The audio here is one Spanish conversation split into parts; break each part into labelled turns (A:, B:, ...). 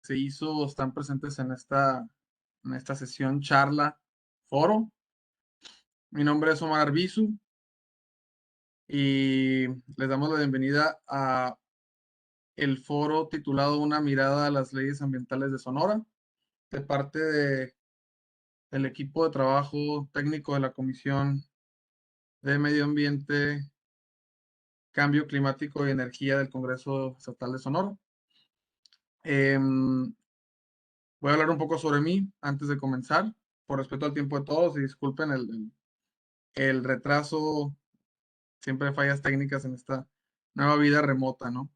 A: se hizo están presentes en esta sesión, charla, foro. Mi nombre es Omar Arbizu y les damos la bienvenida a el foro titulado Una mirada a las leyes ambientales de Sonora, de parte del equipo de trabajo técnico de la Comisión de Medio Ambiente, Cambio Climático y Energía del Congreso Estatal de Sonora. Em, Voy a hablar un poco sobre mí antes de comenzar, por respeto al tiempo de todos y disculpen el retraso, siempre hay fallas técnicas en esta nueva vida remota, ¿no?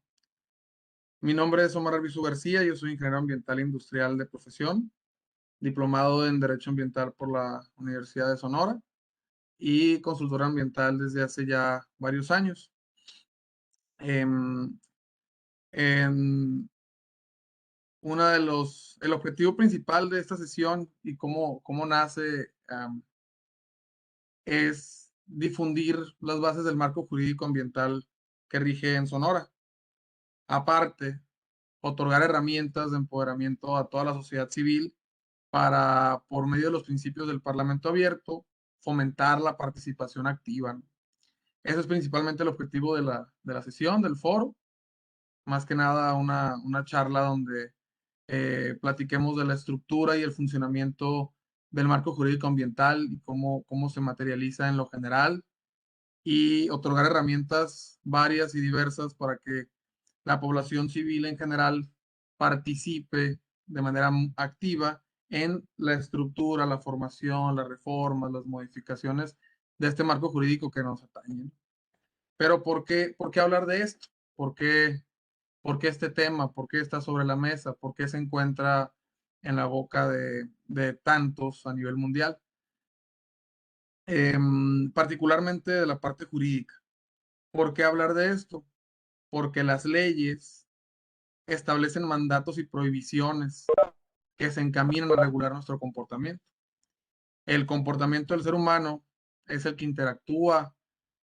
A: Mi nombre es Omar Arbizu García, yo soy ingeniero ambiental e industrial de profesión, diplomado en Derecho Ambiental por la Universidad de Sonora y consultor ambiental desde hace ya varios años. Em, en el objetivo principal de esta sesión y cómo nace es difundir las bases del marco jurídico ambiental que rige en Sonora. Aparte, otorgar herramientas de empoderamiento a toda la sociedad civil para, por medio de los principios del Parlamento abierto, fomentar la participación activa, ¿no? Ese es principalmente el objetivo de la sesión, del foro. Más que nada una charla donde platiquemos de la estructura y el funcionamiento del marco jurídico ambiental y cómo se materializa en lo general y otorgar herramientas varias y diversas para que la población civil en general participe de manera activa en la estructura, la formación, las reformas, las modificaciones de este marco jurídico que nos atañe. Pero ¿por qué hablar de esto? ¿Por qué este tema? ¿Por qué está sobre la mesa? ¿Por qué se encuentra en la boca de tantos a nivel mundial? Particularmente de la parte jurídica. ¿Por qué hablar de esto? Porque las leyes establecen mandatos y prohibiciones que se encaminan a regular nuestro comportamiento. El comportamiento del ser humano es el que interactúa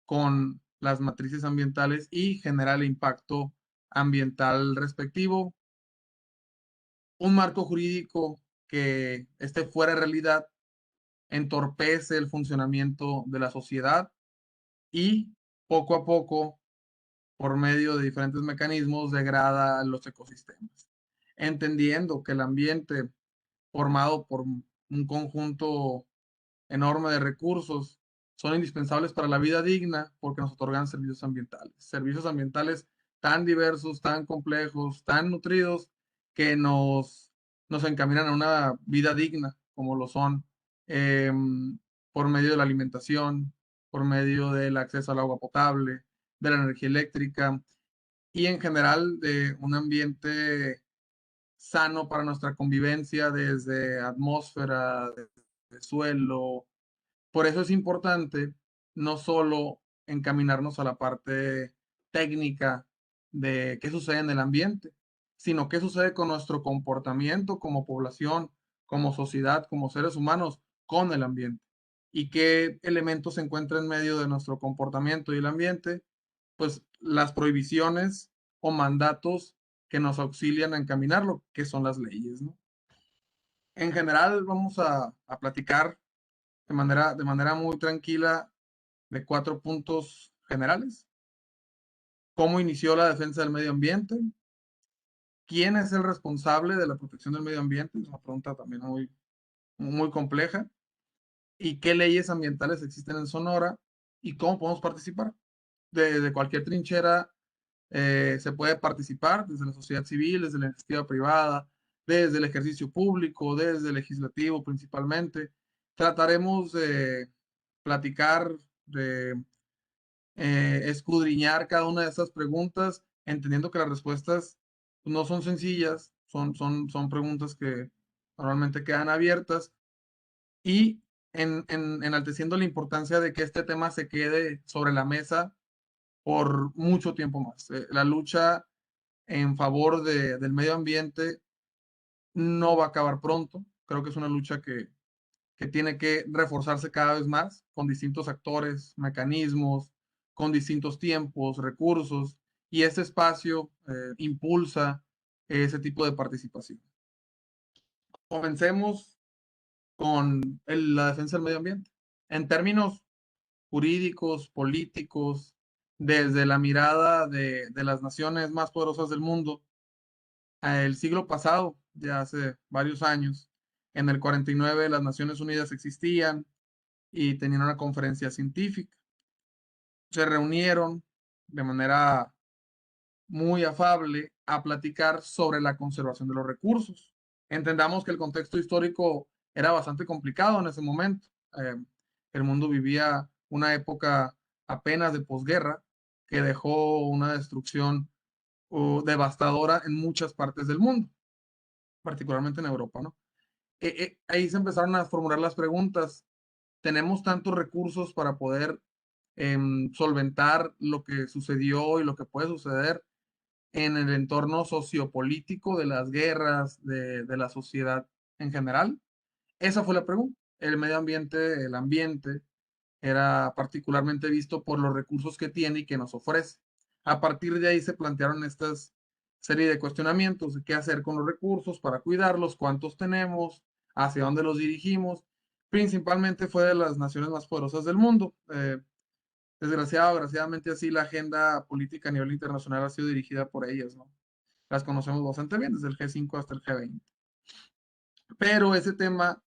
A: con las matrices ambientales y genera el impacto ambiental respectivo. Un marco jurídico que esté fuera de realidad entorpece el funcionamiento de la sociedad y poco a poco, por medio de diferentes mecanismos, degrada los ecosistemas. Entendiendo que el ambiente formado por un conjunto enorme de recursos son indispensables para la vida digna porque nos otorgan servicios ambientales tan diversos, tan complejos, tan nutridos que nos encaminan a una vida digna, como lo son por medio de la alimentación, por medio del acceso al agua potable, de la energía eléctrica y en general de un ambiente sano para nuestra convivencia desde atmósfera, de suelo. Por eso es importante no solo encaminarnos a la parte técnica de qué sucede en el ambiente, sino qué sucede con nuestro comportamiento como población, como sociedad, como seres humanos con el ambiente y qué elementos se encuentran en medio de nuestro comportamiento y el ambiente, pues las prohibiciones o mandatos que nos auxilian a encaminarlo, que son las leyes, ¿no? En general, vamos a platicar de manera muy tranquila de 4 puntos generales. ¿Cómo inició la defensa del medio ambiente? ¿Quién es el responsable de la protección del medio ambiente? Es una pregunta también muy compleja. ¿Y qué leyes ambientales existen en Sonora? ¿Y cómo podemos participar? De cualquier trinchera se puede participar, desde la sociedad civil, desde la iniciativa privada, desde el ejercicio público, desde el legislativo principalmente. Trataremos de platicar, de escudriñar cada una de estas preguntas, entendiendo que las respuestas no son sencillas, son preguntas que normalmente quedan abiertas y enalteciendo la importancia de que este tema se quede sobre la mesa por mucho tiempo más. La lucha en favor del medio ambiente no va a acabar pronto. Creo que es una lucha que tiene que reforzarse cada vez más con distintos actores, mecanismos, con distintos tiempos, recursos, y este espacio impulsa ese tipo de participación. Comencemos con la defensa del medio ambiente. En términos jurídicos, políticos, desde la mirada de las naciones más poderosas del mundo, el siglo pasado, ya hace varios años, en el 49 las Naciones Unidas existían y tenían una conferencia científica. Se reunieron de manera muy afable a platicar sobre la conservación de los recursos. Entendamos que el contexto histórico era bastante complicado en ese momento. Eh, el mundo vivía una época apenas de posguerra que dejó una destrucción devastadora en muchas partes del mundo, particularmente en Europa, ¿no? Ahí se empezaron a formular las preguntas. ¿Tenemos tantos recursos para poder solventar lo que sucedió y lo que puede suceder en el entorno sociopolítico de las guerras, de la sociedad en general? Esa fue la pregunta. El medio ambiente, el ambiente, era particularmente visto por los recursos que tiene y que nos ofrece. A partir de ahí se plantearon estas serie de cuestionamientos de qué hacer con los recursos para cuidarlos, cuántos tenemos, hacia dónde los dirigimos. Principalmente fue de las naciones más poderosas del mundo. Desgraciadamente así la agenda política a nivel internacional ha sido dirigida por ellas, ¿no? Las conocemos bastante bien, desde el G5 hasta el G20. Pero ese tema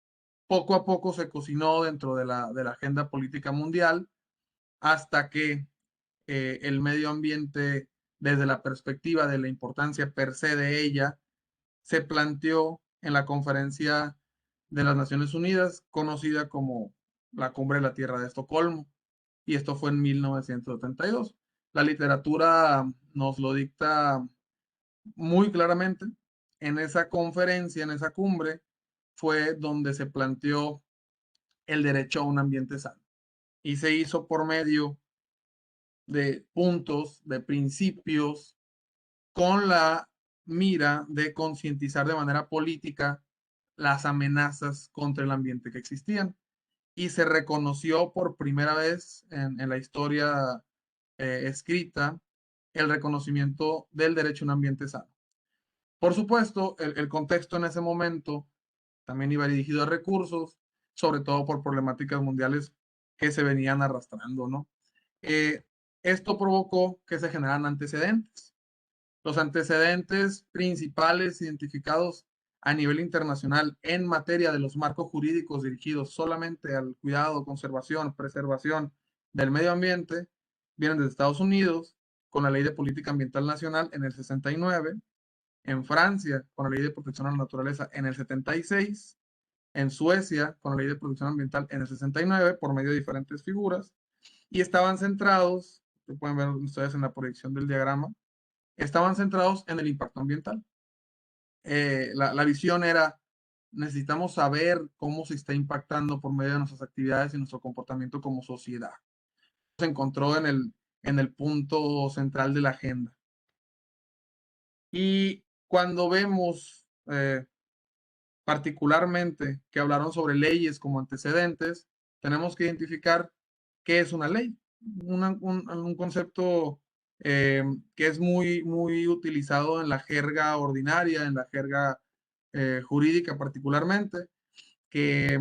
A: poco a poco se cocinó dentro de la agenda política mundial hasta que el medio ambiente, desde la perspectiva de la importancia per se de ella, se planteó en la conferencia de las Naciones Unidas, conocida como la Cumbre de la Tierra de Estocolmo, y esto fue en 1972. La literatura nos lo dicta muy claramente. En esa conferencia, en esa cumbre, fue donde se planteó el derecho a un ambiente sano. Y se hizo por medio de puntos, de principios, con la mira de concientizar de manera política las amenazas contra el ambiente que existían. Y se reconoció por primera vez en la historia escrita el reconocimiento del derecho a un ambiente sano. Por supuesto, el contexto en ese momento también iba dirigido a recursos, sobre todo por problemáticas mundiales que se venían arrastrando, ¿no? Eh, Esto provocó que se generaran antecedentes. Los antecedentes principales identificados a nivel internacional en materia de los marcos jurídicos dirigidos solamente al cuidado, conservación, preservación del medio ambiente vienen de Estados Unidos con la Ley de Política Ambiental Nacional en el 69, en Francia con la Ley de Protección a la Naturaleza en el 76, en Suecia con la Ley de Protección Ambiental en el 69 por medio de diferentes figuras y estaban centrados, que pueden ver ustedes en la proyección del diagrama, estaban centrados en el impacto ambiental. La visión era, necesitamos saber cómo se está impactando por medio de nuestras actividades y nuestro comportamiento como sociedad. Se encontró en el punto central de la agenda. Y cuando vemos particularmente que hablaron sobre leyes como antecedentes, tenemos que identificar qué es una ley. Un concepto que es muy utilizado en la jerga ordinaria, en la jerga jurídica particularmente, que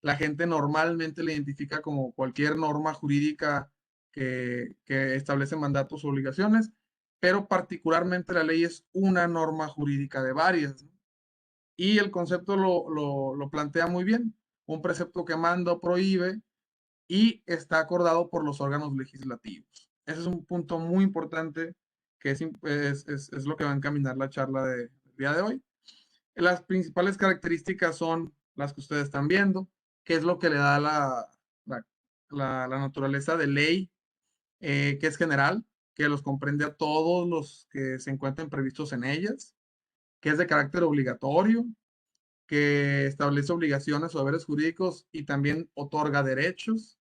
A: la gente normalmente le identifica como cualquier norma jurídica que establece mandatos o obligaciones, pero particularmente la ley es una norma jurídica de varias, ¿no? Y el concepto lo plantea muy bien. Un precepto que manda o prohíbe y está acordado por los órganos legislativos. Ese es un punto muy importante que es lo que va a encaminar la charla del día de hoy. Las principales características son las que ustedes están viendo, que es lo que le da la naturaleza de ley, que es general, que los comprende a todos los que se encuentren previstos en ellas, que es de carácter obligatorio, que establece obligaciones o deberes jurídicos y también otorga derechos,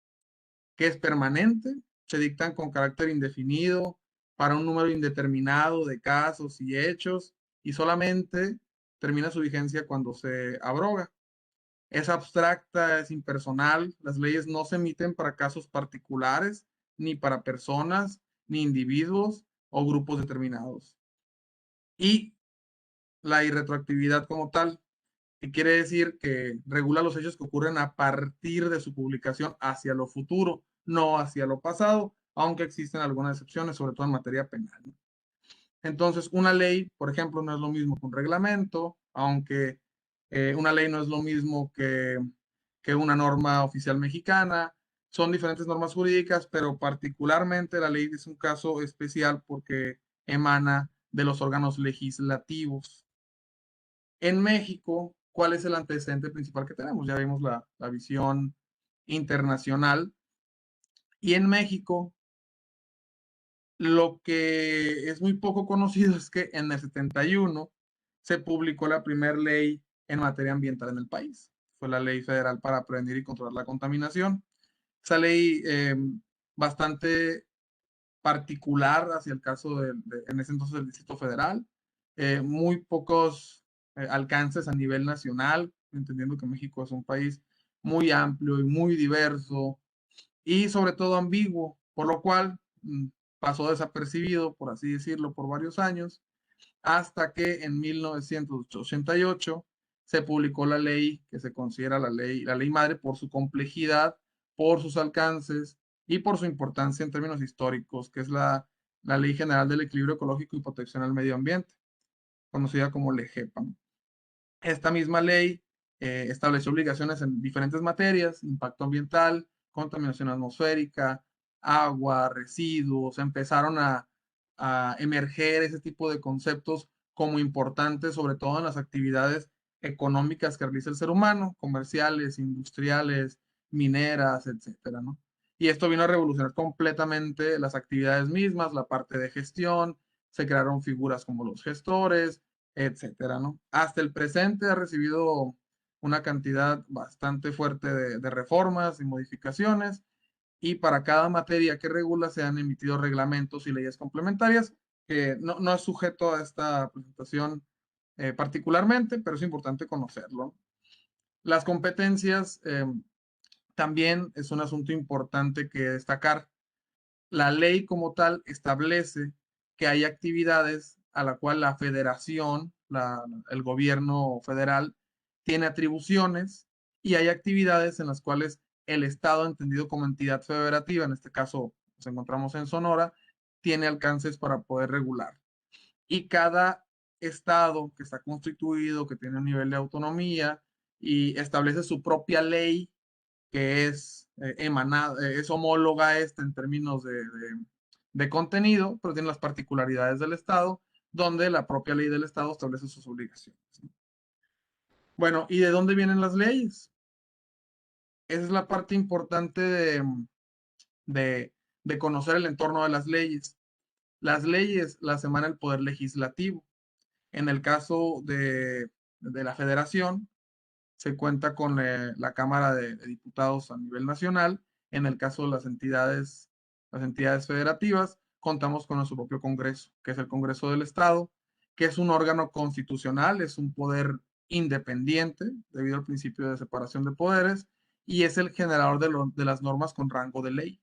A: que es permanente, se dictan con carácter indefinido para un número indeterminado de casos y hechos y solamente termina su vigencia cuando se abroga. Es abstracta, es impersonal, las leyes no se emiten para casos particulares, ni para personas, ni individuos o grupos determinados. Y la irretroactividad como tal, que quiere decir que regula los hechos que ocurren a partir de su publicación hacia lo futuro, no hacia lo pasado, aunque existen algunas excepciones, sobre todo en materia penal, ¿no? Entonces, una ley, por ejemplo, no es lo mismo que un reglamento, aunque una ley no es lo mismo que una norma oficial mexicana. Son diferentes normas jurídicas, pero particularmente la ley es un caso especial porque emana de los órganos legislativos. En México, ¿cuál es el antecedente principal que tenemos? Ya vimos la visión internacional. Y en México, lo que es muy poco conocido es que en el 71 se publicó la primera ley en materia ambiental en el país. Fue la Ley Federal para Prevenir y Controlar la Contaminación. Esa ley bastante particular hacia el caso en ese entonces del Distrito Federal. Muy pocos alcances a nivel nacional, entendiendo que México es un país muy amplio y muy diverso y sobre todo ambiguo, por lo cual pasó desapercibido, por así decirlo, por varios años, hasta que en 1988 se publicó la ley que se considera la ley madre por su complejidad, por sus alcances y por su importancia en términos históricos, que es la Ley General del Equilibrio Ecológico y Protección al Medio Ambiente, conocida como LEGEPA. Esta misma ley estableció obligaciones en diferentes materias: impacto ambiental, contaminación atmosférica, agua, residuos. Empezaron a emerger ese tipo de conceptos como importantes, sobre todo en las actividades económicas que realiza el ser humano, comerciales, industriales, mineras, etcétera, ¿no? Y esto vino a revolucionar completamente las actividades mismas, la parte de gestión. Se crearon figuras como los gestores, etcétera, ¿no? Hasta el presente ha recibido una cantidad bastante fuerte de reformas y modificaciones, y para cada materia que regula se han emitido reglamentos y leyes complementarias, que no es sujeto a esta presentación particularmente, pero es importante conocerlo. Las competencias también es un asunto importante que destacar. La ley como tal establece que hay actividades a la cual la federación, el gobierno federal, tiene atribuciones, y hay actividades en las cuales el Estado, entendido como entidad federativa, en este caso nos encontramos en Sonora, tiene alcances para poder regular. Y cada estado que está constituido, que tiene un nivel de autonomía y establece su propia ley, que es emanada, es homóloga a esta en términos de contenido, pero tiene las particularidades del Estado, donde la propia ley del Estado establece sus obligaciones, ¿no? Bueno, ¿y de dónde vienen las leyes? Esa es la parte importante de, de conocer el entorno de las leyes. Las leyes las emana el Poder Legislativo. En el caso de la Federación, se cuenta con la Cámara de Diputados a nivel nacional. En el caso de las entidades federativas, contamos con nuestro propio Congreso, que es el Congreso del Estado, que es un órgano constitucional, es un poder independiente debido al principio de separación de poderes, y es el generador de las normas con rango de ley.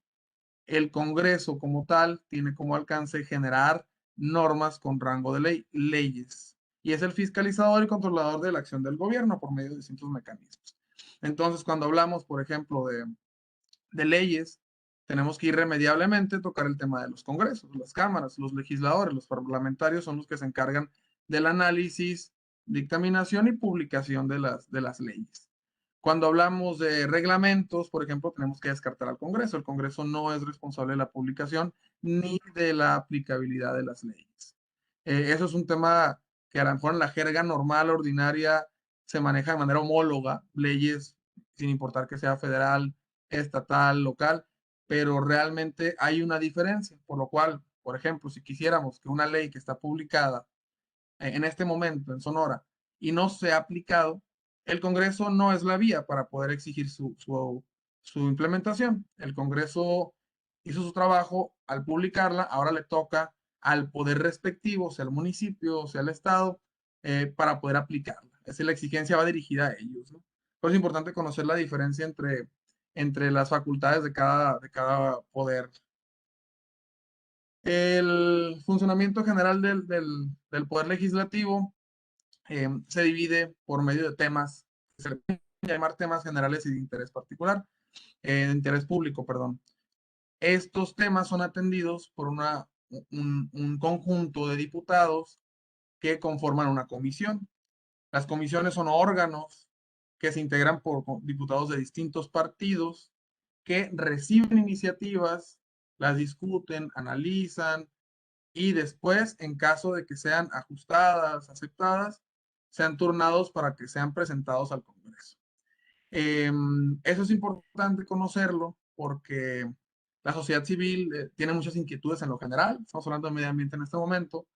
A: El Congreso como tal tiene como alcance generar normas con rango de ley, leyes, y es el fiscalizador y controlador de la acción del gobierno por medio de distintos mecanismos. Entonces, cuando hablamos, por ejemplo, de leyes, tenemos que irremediablemente tocar el tema de los congresos, las cámaras, los legisladores, los parlamentarios son los que se encargan del análisis, dictaminación y publicación de las leyes. Cuando hablamos de reglamentos, por ejemplo, tenemos que descartar al Congreso. El Congreso no es responsable de la publicación ni de la aplicabilidad de las leyes. Eso es un tema que a lo mejor en la jerga normal, ordinaria, se maneja de manera homóloga, leyes sin importar que sea federal, estatal, local, pero realmente hay una diferencia, por lo cual, por ejemplo, si quisiéramos que una ley que está publicada en este momento en Sonora y no se ha aplicado, el Congreso no es la vía para poder exigir su implementación. El Congreso hizo su trabajo al publicarla, ahora le toca al poder respectivo, sea el municipio, sea el estado, para poder aplicarla. Es decir, la exigencia va dirigida a ellos, ¿no? Pero es importante conocer la diferencia entre las facultades de cada poder. El funcionamiento general del Poder Legislativo Se divide por medio de temas, se le pueden llamar temas generales y de interés particular, de interés público, perdón. Estos temas son atendidos por un conjunto de diputados que conforman una comisión. Las comisiones son órganos que se integran por diputados de distintos partidos que reciben iniciativas, las discuten, analizan y después, en caso de que sean ajustadas, aceptadas, sean turnados para que sean presentados al Congreso. Eso es importante conocerlo porque la sociedad civil tiene muchas inquietudes en lo general. Estamos hablando de medio ambiente en este momento,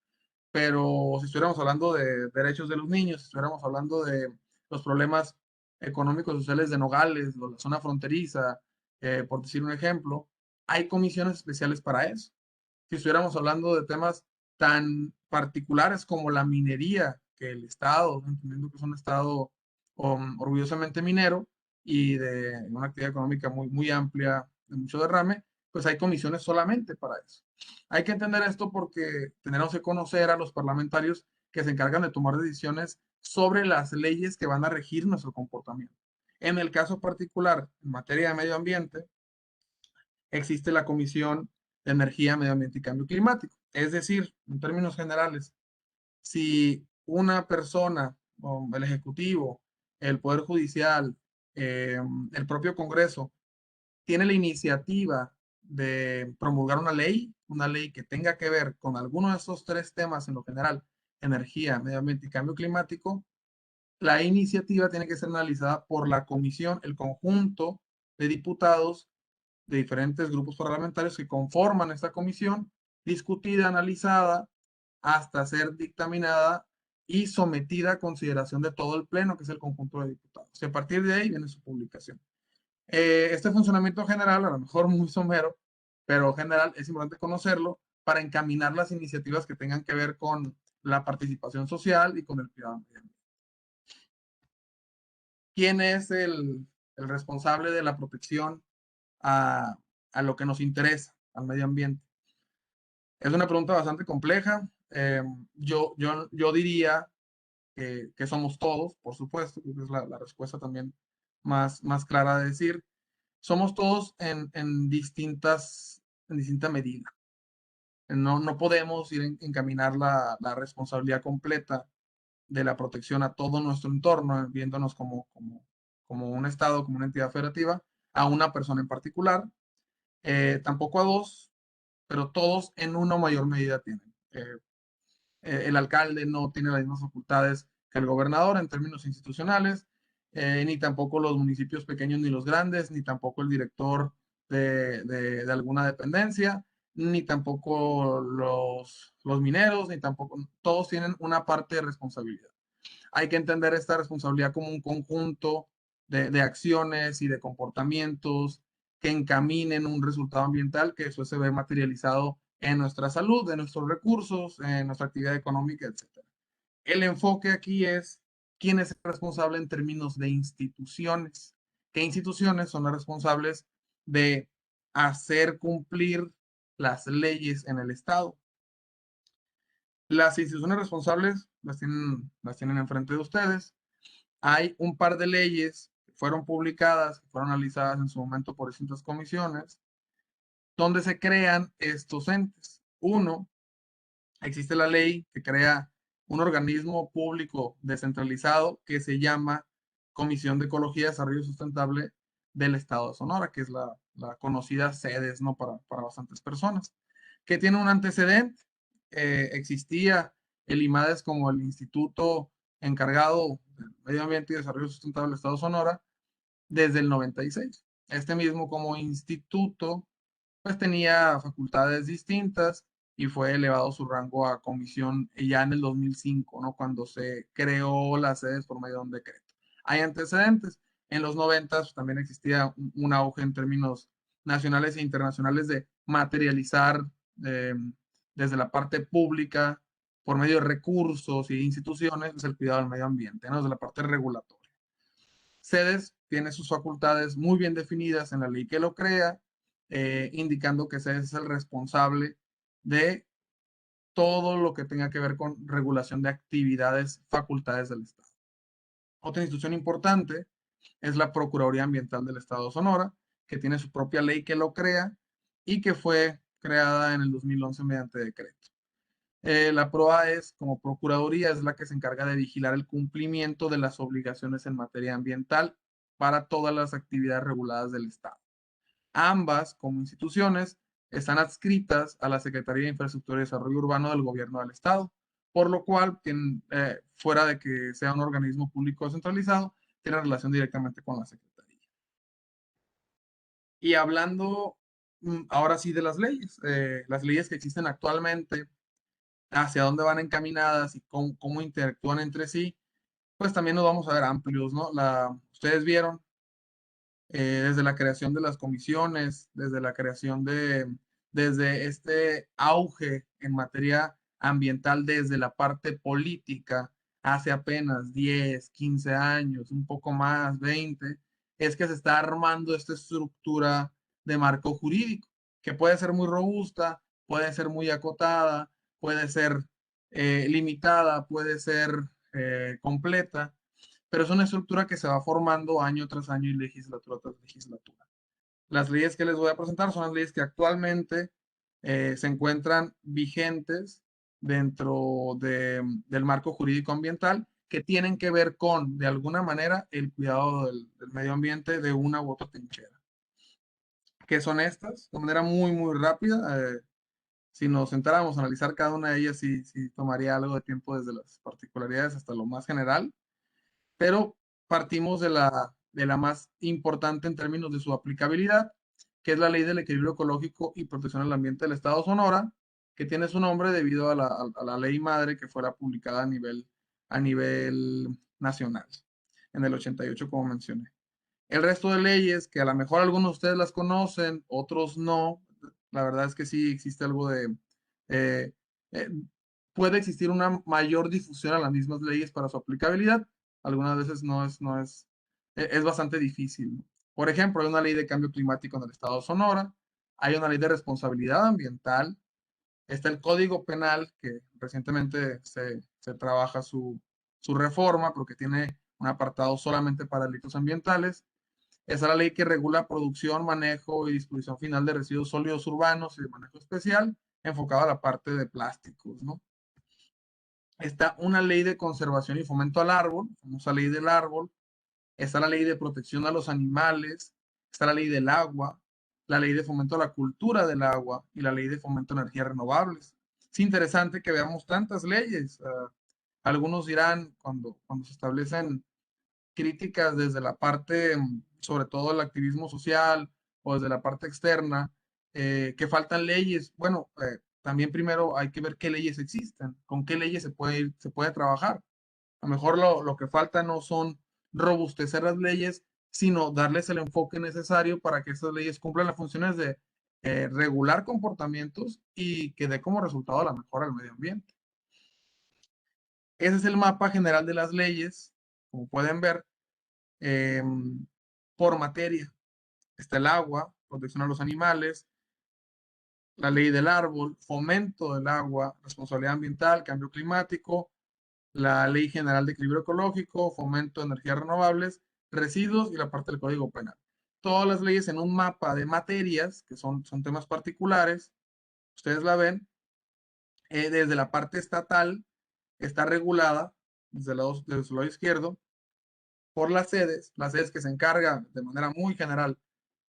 A: pero si estuviéramos hablando de derechos de los niños, si estuviéramos hablando de los problemas económicos y sociales de Nogales, o la zona fronteriza, por decir un ejemplo, hay comisiones especiales para eso. Si estuviéramos hablando de temas tan particulares como la minería, que el Estado, entendiendo que es un Estado orgullosamente minero y de una actividad económica muy, muy amplia, de mucho derrame, pues hay comisiones solamente para eso. Hay que entender esto porque tenemos que conocer a los parlamentarios que se encargan de tomar decisiones sobre las leyes que van a regir nuestro comportamiento. En el caso particular, en materia de medio ambiente, existe la Comisión de Energía, Medio Ambiente y Cambio Climático. Es decir, en términos generales, si una persona, el Ejecutivo, el Poder Judicial, el propio Congreso, tiene la iniciativa de promulgar una ley que tenga que ver con alguno de estos tres temas en lo general, energía, medio ambiente y cambio climático, la iniciativa tiene que ser analizada por la comisión, el conjunto de diputados de diferentes grupos parlamentarios que conforman esta comisión, discutida, analizada, hasta ser dictaminada y sometida a consideración de todo el Pleno, que es el conjunto de diputados. Y a partir de ahí viene su publicación. Este funcionamiento general, a lo mejor muy somero, pero general, es importante conocerlo para encaminar las iniciativas que tengan que ver con la participación social y con el cuidado ambiental. ¿Quién es el responsable de la protección a, a lo que nos interesa, al medio ambiente? Es una pregunta bastante compleja. Yo diría que somos todos, por supuesto, que es la respuesta también más clara de decir. Somos todos en distinta medida. No podemos ir encaminar la responsabilidad completa de la protección a todo nuestro entorno, viéndonos como un Estado, como una entidad federativa, a una persona en particular, tampoco a dos, pero todos en una mayor medida tienen. El alcalde no tiene las mismas facultades que el gobernador en términos institucionales, ni tampoco los municipios pequeños ni los grandes, ni tampoco el director de alguna dependencia, ni tampoco los mineros, ni tampoco, todos tienen una parte de responsabilidad. Hay que entender esta responsabilidad como un conjunto de acciones y de comportamientos que encaminen un resultado ambiental, que eso se ve materializado en nuestra salud, en nuestros recursos, en nuestra actividad económica, etc. El enfoque aquí es quién es el responsable en términos de instituciones. ¿Qué instituciones son las responsables de hacer cumplir las leyes en el Estado? Las instituciones responsables las tienen enfrente de ustedes. Hay un par de leyes que fueron publicadas, que fueron analizadas en su momento por distintas comisiones, donde se crean estos entes. Uno, existe la ley que crea un organismo público descentralizado que se llama Comisión de Ecología y Desarrollo Sustentable del Estado de Sonora, que es la conocida CEDES, ¿no? Para bastantes personas, que tiene un antecedente. Existía el IMADES como el Instituto encargado del Medio Ambiente y Desarrollo Sustentable del Estado de Sonora desde el 96. Este mismo como instituto pues tenía facultades distintas y fue elevado su rango a comisión ya en el 2005, ¿no? Cuando se creó las sedes por medio de un decreto. Hay antecedentes. En los 90 pues, también existía un auge en términos nacionales e internacionales de materializar eh, desde la parte pública, por medio de recursos y instituciones, es el cuidado del medio ambiente, ¿no? Desde la parte regulatoria. CEDES tiene sus facultades muy bien definidas en la ley que lo crea, indicando que CEDES es el responsable de todo lo que tenga que ver con regulación de actividades, facultades del Estado. Otra institución importante es la Procuraduría Ambiental del Estado de Sonora, que tiene su propia ley que lo crea y que fue creada en el 2011 mediante decreto. La PROA es, como Procuraduría, es la que se encarga de vigilar el cumplimiento de las obligaciones en materia ambiental para todas las actividades reguladas del Estado. Ambas, como instituciones, están adscritas a la Secretaría de Infraestructura y Desarrollo Urbano del Gobierno del Estado, por lo cual, fuera de que sea un organismo público centralizado, tiene relación directamente con la Secretaría. Y hablando ahora sí de las leyes que existen actualmente, hacia dónde van encaminadas y cómo interactúan entre sí, pues también nos vamos a ver amplios, ¿no? Ustedes vieron desde la creación de las comisiones, desde este auge en materia ambiental, desde la parte política, hace apenas 10, 15 años, un poco más, 20, es que se está armando esta estructura de marco jurídico, que puede ser muy robusta, puede ser muy acotada, puede ser limitada, puede ser completa, pero es una estructura que se va formando año tras año y legislatura tras legislatura. Las leyes que les voy a presentar son las leyes que actualmente se encuentran vigentes del marco jurídico ambiental, que tienen que ver con, de alguna manera, el cuidado del medio ambiente de una u otra trinchera. ¿Qué son estas? De manera muy, muy rápida, si nos sentáramos a analizar cada una de ellas, sí tomaría algo de tiempo desde las particularidades hasta lo más general, pero partimos de la más importante en términos de su aplicabilidad, que es la Ley del Equilibrio Ecológico y Protección al Ambiente del Estado de Sonora, que tiene su nombre debido a la ley madre que fuera publicada a nivel nacional, en el 88, como mencioné. El resto de leyes, que a lo mejor algunos de ustedes las conocen, otros no, la verdad es que sí existe algo eh, eh, puede existir una mayor difusión a las mismas leyes para su aplicabilidad. Algunas veces es bastante difícil. Por ejemplo, hay una ley de cambio climático en el estado de Sonora, hay una ley de responsabilidad ambiental, está el Código Penal, que recientemente se trabaja su reforma, porque tiene un apartado solamente para delitos ambientales. Está la ley que regula producción, manejo y disposición final de residuos sólidos urbanos y de manejo especial, enfocado a la parte de plásticos, ¿no? Está una ley de conservación y fomento al árbol, la famosa ley del árbol. Está la ley de protección a los animales. Está la ley del agua, la ley de fomento a la cultura del agua y la ley de fomento a energías renovables. Es interesante que veamos tantas leyes. Algunos dirán, cuando se establecen críticas desde la parte, sobre todo el activismo social o desde la parte externa, que faltan leyes. Bueno, también primero hay que ver qué leyes existen, con qué leyes se puede trabajar. A lo mejor lo que falta no son robustecer las leyes, sino darles el enfoque necesario para que esas leyes cumplan las funciones de regular comportamientos y que dé como resultado la mejora del medio ambiente. Ese es el mapa general de las leyes, como pueden ver, eh, por materia. Está el agua, protección a los animales, la ley del árbol, fomento del agua, responsabilidad ambiental, cambio climático, la ley general de equilibrio ecológico, fomento de energías renovables, residuos y la parte del código penal. Todas las leyes en un mapa de materias, que son temas particulares, ustedes la ven, desde la parte estatal está regulada, desde su lado izquierdo, por las sedes que se encargan de manera muy general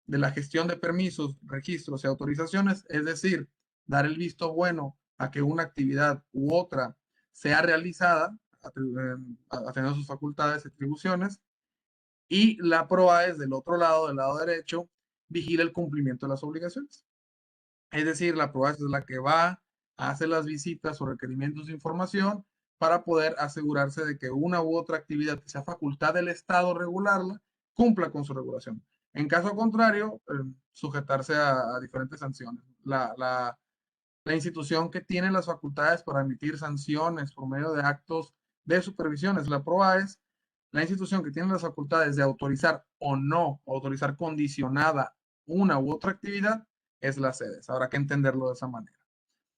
A: de la gestión de permisos, registros y autorizaciones, es decir, dar el visto bueno a que una actividad u otra sea realizada, atendiendo sus facultades y atribuciones, y la PROA es del otro lado, del lado derecho, vigila el cumplimiento de las obligaciones. Es decir, la PROA es la que va a hacer las visitas o requerimientos de información para poder asegurarse de que una u otra actividad que sea facultad del Estado regularla, cumpla con su regulación. En caso contrario, sujetarse a diferentes sanciones. La institución que tiene las facultades para emitir sanciones por medio de actos de supervisión es la PROA, es la institución que tiene las facultades de autorizar o no, autorizar condicionada una u otra actividad, es la SEDES. Habrá que entenderlo de esa manera.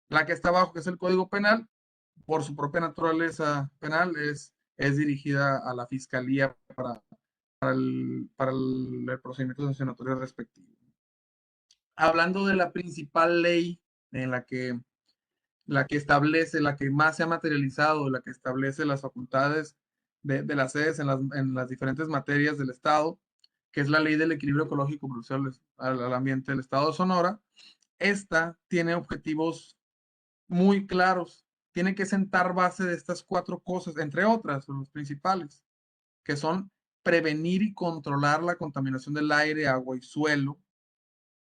A: La que está abajo, que es el Código Penal, por su propia naturaleza penal, es dirigida a la Fiscalía para el procedimiento sancionatorio respectivo. Hablando de la principal ley en la que establece, la que más se ha materializado, la que establece las facultades de las sedes en las diferentes materias del Estado, que es la Ley del Equilibrio Ecológico Crucial al ambiente del Estado de Sonora. Esta tiene objetivos muy claros. Tiene que sentar base de estas cuatro cosas, entre otras, los principales, que son prevenir y controlar la contaminación del aire, agua y suelo,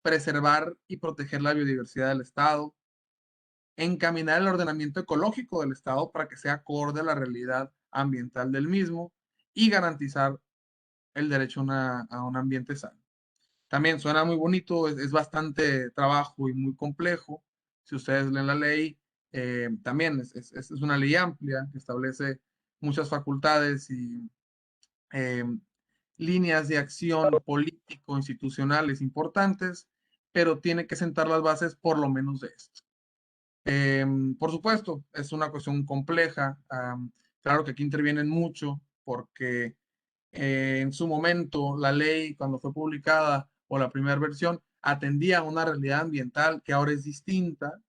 A: preservar y proteger la biodiversidad del Estado, encaminar el ordenamiento ecológico del Estado para que sea acorde a la realidad ambiental del mismo y garantizar el derecho a un ambiente sano. También suena muy bonito, es bastante trabajo y muy complejo. Si ustedes leen la ley, también es una ley amplia que establece muchas facultades y eh, líneas de acción político-institucionales importantes, pero tiene que sentar las bases por lo menos de esto. Por supuesto, es una cuestión compleja. Claro que aquí intervienen mucho porque en su momento la ley, cuando fue publicada o la primera versión, atendía a una realidad ambiental que ahora es distinta,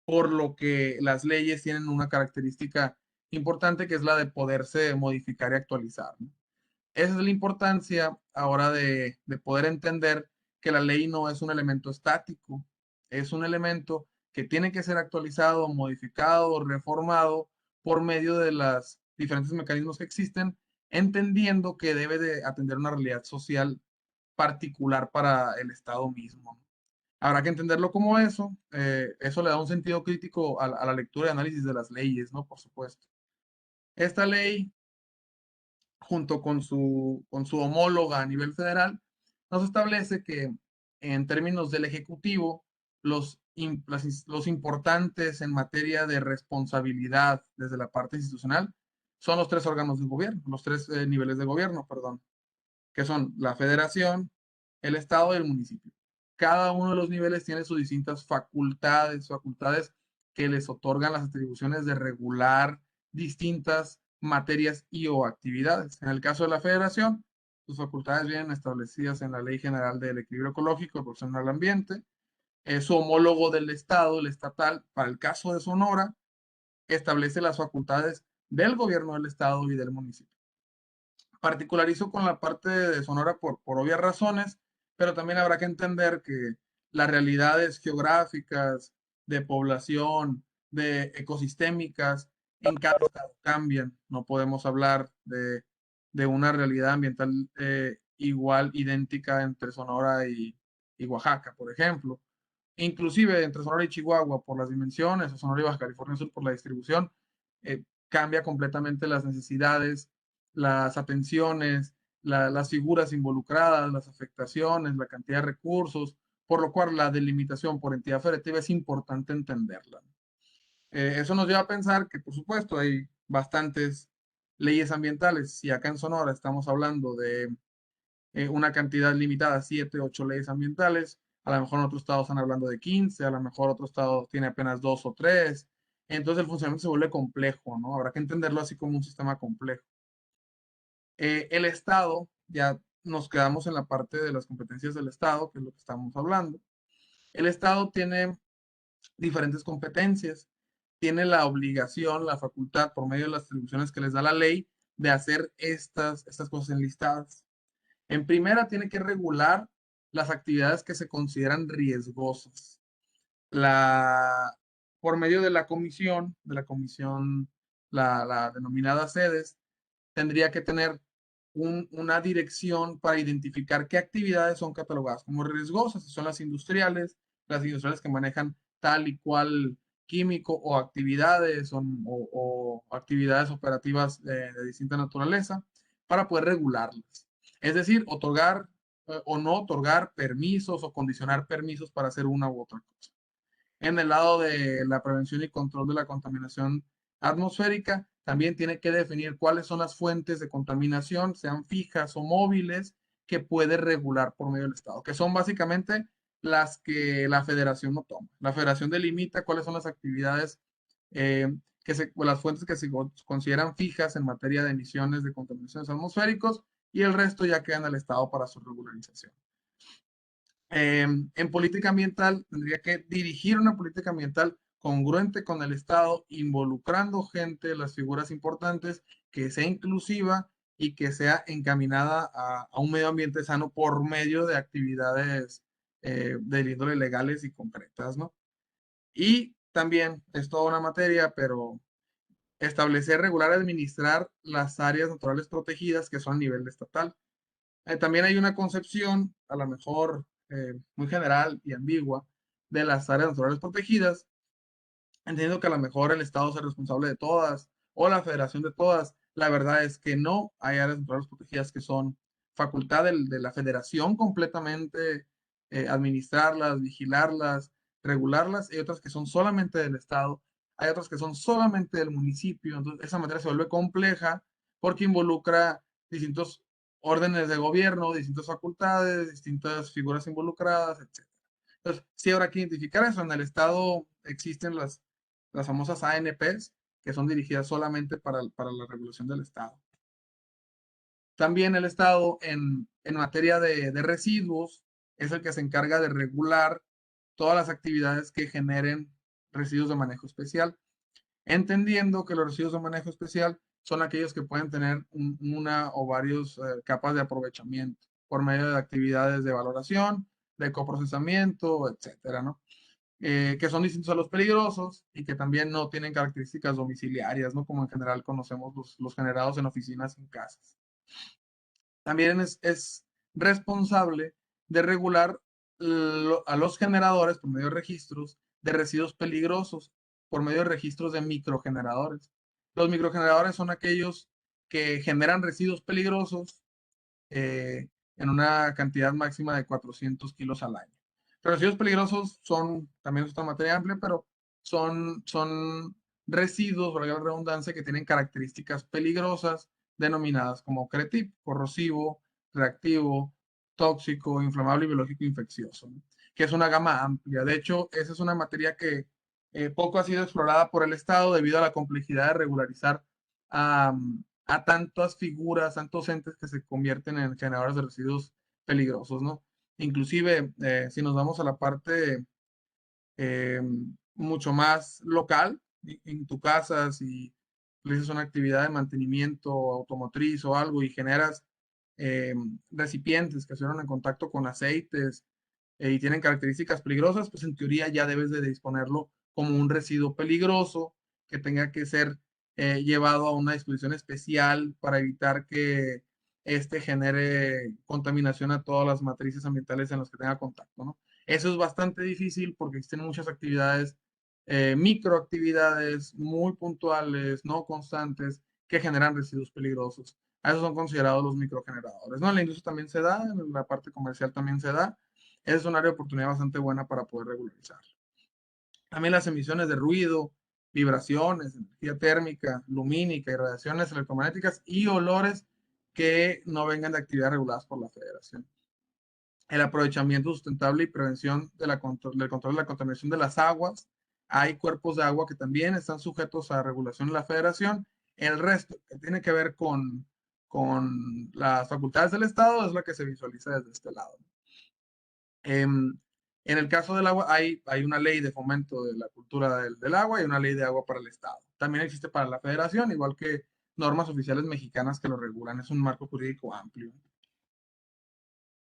A: por lo que las leyes tienen una característica importante que es la de poderse modificar y actualizar, ¿no? Esa es la importancia ahora de poder entender que la ley no es un elemento estático, es un elemento que tiene que ser actualizado, modificado, reformado por medio de los diferentes mecanismos que existen, entendiendo que debe de atender una realidad social particular para el Estado mismo. Habrá que entenderlo como eso le da un sentido crítico a la lectura y análisis de las leyes, ¿no? Por supuesto. Esta ley junto con su homóloga a nivel federal, nos establece que en términos del Ejecutivo, los importantes en materia de responsabilidad desde la parte institucional son los tres órganos de gobierno, los tres niveles de gobierno, perdón, que son la federación, el estado y el municipio. Cada uno de los niveles tiene sus distintas facultades que les otorgan las atribuciones de regular distintas materias y o actividades. En el caso de la federación, sus facultades vienen establecidas en la Ley General del Equilibrio Ecológico y Protección al Ambiente. Su homólogo del Estado, el estatal, para el caso de Sonora, establece las facultades del gobierno del Estado y del municipio. Particularizo con la parte de Sonora por obvias razones, pero también habrá que entender que las realidades geográficas, de población, de ecosistémicas, en cada estado cambian. No podemos hablar de una realidad ambiental igual, idéntica entre Sonora y Oaxaca, por ejemplo. Inclusive entre Sonora y Chihuahua por las dimensiones, o Sonora y Baja California Sur por la distribución, cambia completamente las necesidades, las atenciones, las figuras involucradas, las afectaciones, la cantidad de recursos, por lo cual la delimitación por entidad federativa es importante entenderla. Eso nos lleva a pensar que, por supuesto, hay bastantes leyes ambientales. Si acá en Sonora estamos hablando de una cantidad limitada, 7, 8 leyes ambientales, a lo mejor en otros estados están hablando de 15, a lo mejor otro estado tiene apenas 2 o 3. Entonces el funcionamiento se vuelve complejo, ¿no? Habrá que entenderlo así como un sistema complejo. El Estado, ya nos quedamos en la parte de las competencias del Estado, que es lo que estamos hablando. El Estado tiene diferentes competencias, tiene la obligación, la facultad, por medio de las atribuciones que les da la ley, de hacer estas cosas enlistadas. En primera, tiene que regular las actividades que se consideran riesgosas. La, por medio de la comisión, la denominada sedes, tendría que tener una dirección para identificar qué actividades son catalogadas como riesgosas, si son las industriales que manejan tal y cual químico o actividades o actividades operativas de distinta naturaleza, para poder regularlas. Es decir, otorgar o no otorgar permisos o condicionar permisos para hacer una u otra cosa. En el lado de la prevención y control de la contaminación atmosférica, también tiene que definir cuáles son las fuentes de contaminación, sean fijas o móviles, que puede regular por medio del Estado, que son básicamente las que la federación no toma. La federación delimita cuáles son las actividades o las fuentes que se consideran fijas en materia de emisiones de contaminaciones atmosféricos y el resto ya queda en el Estado para su regularización. En política ambiental tendría que dirigir una política ambiental congruente con el Estado, involucrando gente, las figuras importantes, que sea inclusiva y que sea encaminada a un medio ambiente sano por medio de actividades de índole legales y concretas, ¿no? Y también es toda una materia, pero establecer, regular, administrar las áreas naturales protegidas que son a nivel estatal. También hay una concepción, a lo mejor muy general y ambigua, de las áreas naturales protegidas, entendiendo que a lo mejor el Estado es el responsable de todas o la federación de todas. La verdad es que no, hay áreas naturales protegidas que son facultad de la federación completamente, administrarlas, vigilarlas, regularlas, y otras que son solamente del Estado, hay otras que son solamente del municipio. Entonces esa materia se vuelve compleja porque involucra distintos órdenes de gobierno, distintas facultades, distintas figuras involucradas, etc. Entonces, sí habrá que identificar eso. En el Estado existen las famosas ANPs, que son dirigidas solamente para la regulación del Estado. También el Estado, en materia de residuos, es el que se encarga de regular todas las actividades que generen residuos de manejo especial, entendiendo que los residuos de manejo especial son aquellos que pueden tener una o varios capas de aprovechamiento por medio de actividades de valoración, de coprocesamiento, etcétera, ¿no? Que son distintos a los peligrosos y que también no tienen características domiciliarias, ¿no? Como en general conocemos los generados en oficinas y en casas. También es responsable de regular a los generadores por medio de registros de residuos peligrosos, por medio de registros de microgeneradores. Los microgeneradores son aquellos que generan residuos peligrosos en una cantidad máxima de 400 kilos al año. Los residuos peligrosos son, también es otra materia amplia, pero son residuos, por la redundancia, que tienen características peligrosas denominadas como CRETIP, corrosivo, reactivo, tóxico, inflamable y biológico infeccioso, ¿no? Que es una gama amplia. De hecho, esa es una materia que poco ha sido explorada por el Estado debido a la complejidad de regularizar a tantas figuras, tantos entes que se convierten en generadores de residuos peligrosos, ¿no? Inclusive, si nos vamos a la parte eh, mucho más local, en tu casa, si realizas una actividad de mantenimiento automotriz o algo y generas eh, recipientes que estuvieron en contacto con aceites y tienen características peligrosas, pues en teoría ya debes de disponerlo como un residuo peligroso que tenga que ser llevado a una disposición especial para evitar que este genere contaminación a todas las matrices ambientales en las que tenga contacto, ¿no? Eso es bastante difícil porque existen muchas actividades, microactividades muy puntuales, no constantes, que generan residuos peligrosos. A esos son considerados los microgeneradores, ¿no? En la industria también se da, en la parte comercial también se da. Es un área de oportunidad bastante buena para poder regularizar. También las emisiones de ruido, vibraciones, energía térmica, lumínica y radiaciones electromagnéticas y olores que no vengan de actividades reguladas por la Federación. El aprovechamiento sustentable y prevención del control de la contaminación de las aguas. Hay cuerpos de agua que también están sujetos a regulación de la Federación. El resto, que tiene que ver con las facultades del Estado, es la que se visualiza desde este lado. En el caso del agua, hay una ley de fomento de la cultura del agua y una ley de agua para el Estado. También existe para la Federación, igual que normas oficiales mexicanas que lo regulan. Es un marco jurídico amplio.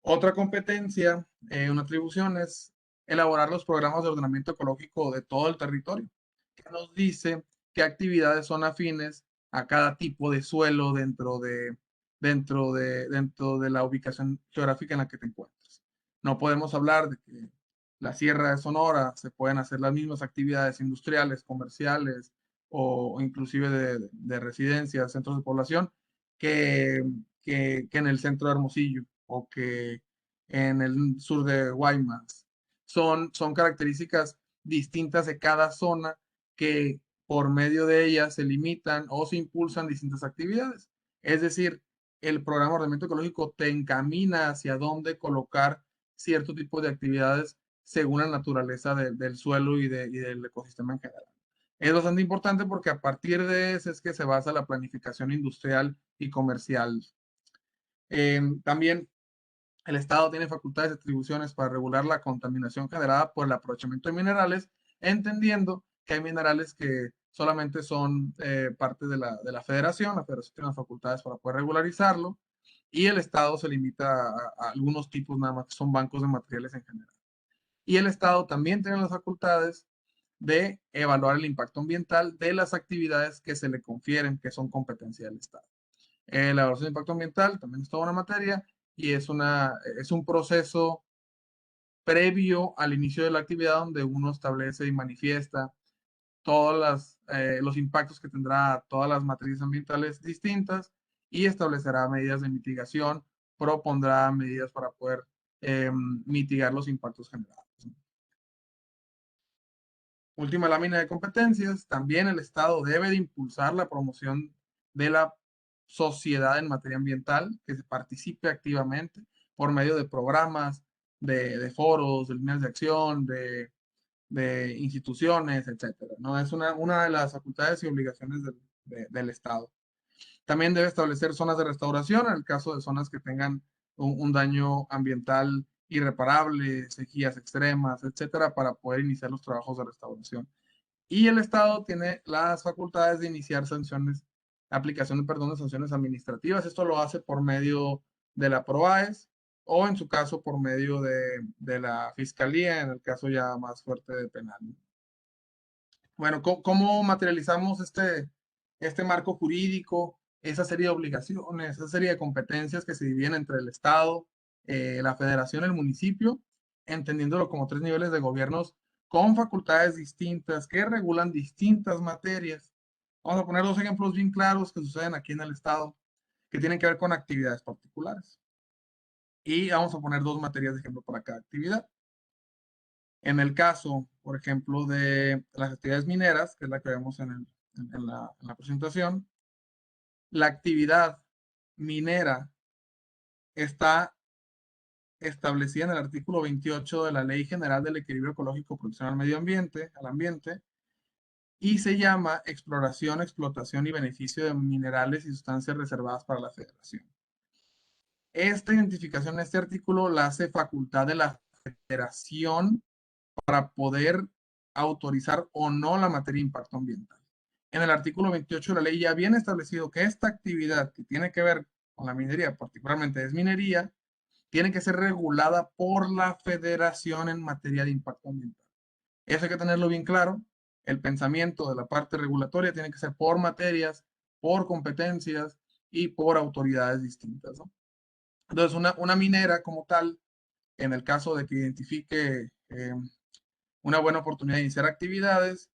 A: Otra competencia, una atribución es elaborar los programas de ordenamiento ecológico de todo el territorio, que nos dice qué actividades son afines a cada tipo de suelo dentro de la ubicación geográfica en la que te encuentres. No podemos hablar de que la Sierra de Sonora se pueden hacer las mismas actividades industriales, comerciales o inclusive de residencias, centros de población, que, que en el centro de Hermosillo o que en el sur de Guaymas. Son características distintas de cada zona que por medio de ellas se limitan o se impulsan distintas actividades. Es decir, el programa de ordenamiento ecológico te encamina hacia dónde colocar cierto tipo de actividades según la naturaleza del suelo y del ecosistema en general. Es bastante importante porque a partir de eso es que se basa la planificación industrial y comercial. También el Estado tiene facultades y atribuciones para regular la contaminación generada por el aprovechamiento de minerales, entendiendo que hay minerales que solamente son parte de la federación tiene las facultades para poder regularizarlo, y el Estado se limita a algunos tipos nada más, que son bancos de materiales en general. Y el Estado también tiene las facultades de evaluar el impacto ambiental de las actividades que se le confieren, que son competencia del Estado. La evaluación de impacto ambiental también es toda una materia y es un proceso previo al inicio de la actividad donde uno establece y manifiesta todos los impactos que tendrá todas las materias ambientales distintas y establecerá medidas de mitigación, propondrá medidas para poder mitigar los impactos generados. Última lámina de competencias, también el Estado debe de impulsar la promoción de la sociedad en materia ambiental, que se participe activamente por medio de programas, de foros, de líneas de acción, de instituciones, etcétera, ¿no? Es una de las facultades y obligaciones del Estado. También debe establecer zonas de restauración en el caso de zonas que tengan un daño ambiental irreparable, sequías extremas, etcétera, para poder iniciar los trabajos de restauración. Y el Estado tiene las facultades de iniciar sanciones, aplicación, perdón, de sanciones administrativas. Esto lo hace por medio de la PROAES o en su caso por medio de la Fiscalía, en el caso ya más fuerte de penal. Bueno, ¿cómo materializamos este marco jurídico, esa serie de obligaciones, esa serie de competencias que se dividen entre el Estado, la Federación, el municipio, entendiéndolo como tres niveles de gobiernos con facultades distintas que regulan distintas materias? Vamos a poner dos ejemplos bien claros que suceden aquí en el Estado, que tienen que ver con actividades particulares. Y vamos a poner dos materias de ejemplo para cada actividad. En el caso, por ejemplo, de las actividades mineras, que es la que vemos en la presentación, la actividad minera está establecida en el artículo 28 de la Ley General del Equilibrio Ecológico Profesional al Ambiente, y se llama exploración, explotación y beneficio de minerales y sustancias reservadas para la Federación. Esta identificación, este artículo, la hace facultad de la Federación para poder autorizar o no la materia de impacto ambiental. En el artículo 28 de la ley ya viene establecido que esta actividad que tiene que ver con la minería, particularmente es minería, tiene que ser regulada por la Federación en materia de impacto ambiental. Eso hay que tenerlo bien claro. El pensamiento de la parte regulatoria tiene que ser por materias, por competencias y por autoridades distintas, ¿no? Entonces, una minera como tal, en el caso de que identifique una buena oportunidad de iniciar actividades,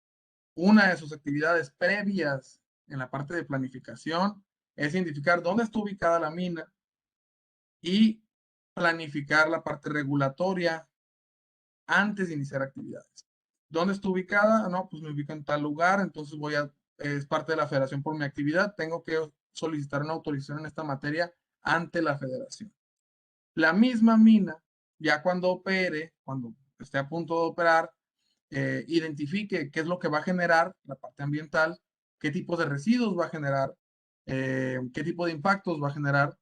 A: una de sus actividades previas en la parte de planificación es identificar dónde está ubicada la mina y planificar la parte regulatoria antes de iniciar actividades. ¿Dónde está ubicada? No, pues me ubico en tal lugar, entonces es parte de la federación por mi actividad, tengo que solicitar una autorización en esta materia ante la federación. La misma mina, ya cuando opere, cuando esté a punto de operar, identifique qué es lo que va a generar la parte ambiental, qué tipo de residuos va a generar, qué tipo de impactos va a generar.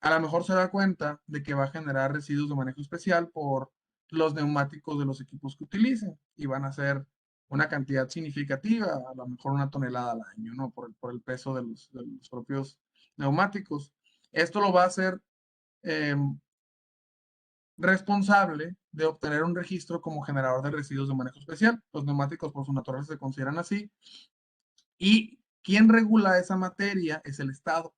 A: A lo mejor se da cuenta de que va a generar residuos de manejo especial por los neumáticos de los equipos que utilicen y van a ser una cantidad significativa, a lo mejor 1 tonelada al año, ¿no? Por el peso de los propios neumáticos. Esto lo va a hacer eh, responsable de obtener un registro como generador de residuos de manejo especial. Los neumáticos por su naturaleza se consideran así. Y quien regula esa materia es el Estado.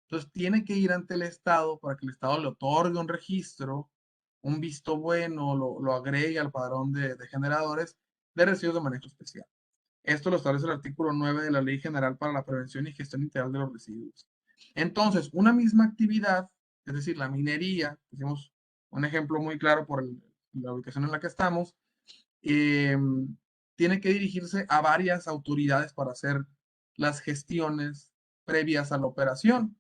A: Entonces tiene que ir ante el Estado para que el Estado le otorgue un registro, un visto bueno, lo agregue al padrón de generadores de residuos de manejo especial. Esto lo establece el artículo 9 de la Ley General para la Prevención y Gestión Integral de los Residuos. Entonces, una misma actividad, es decir, la minería, hicimos un ejemplo muy claro por la ubicación en la que estamos, eh, tiene que dirigirse a varias autoridades para hacer las gestiones previas a la operación.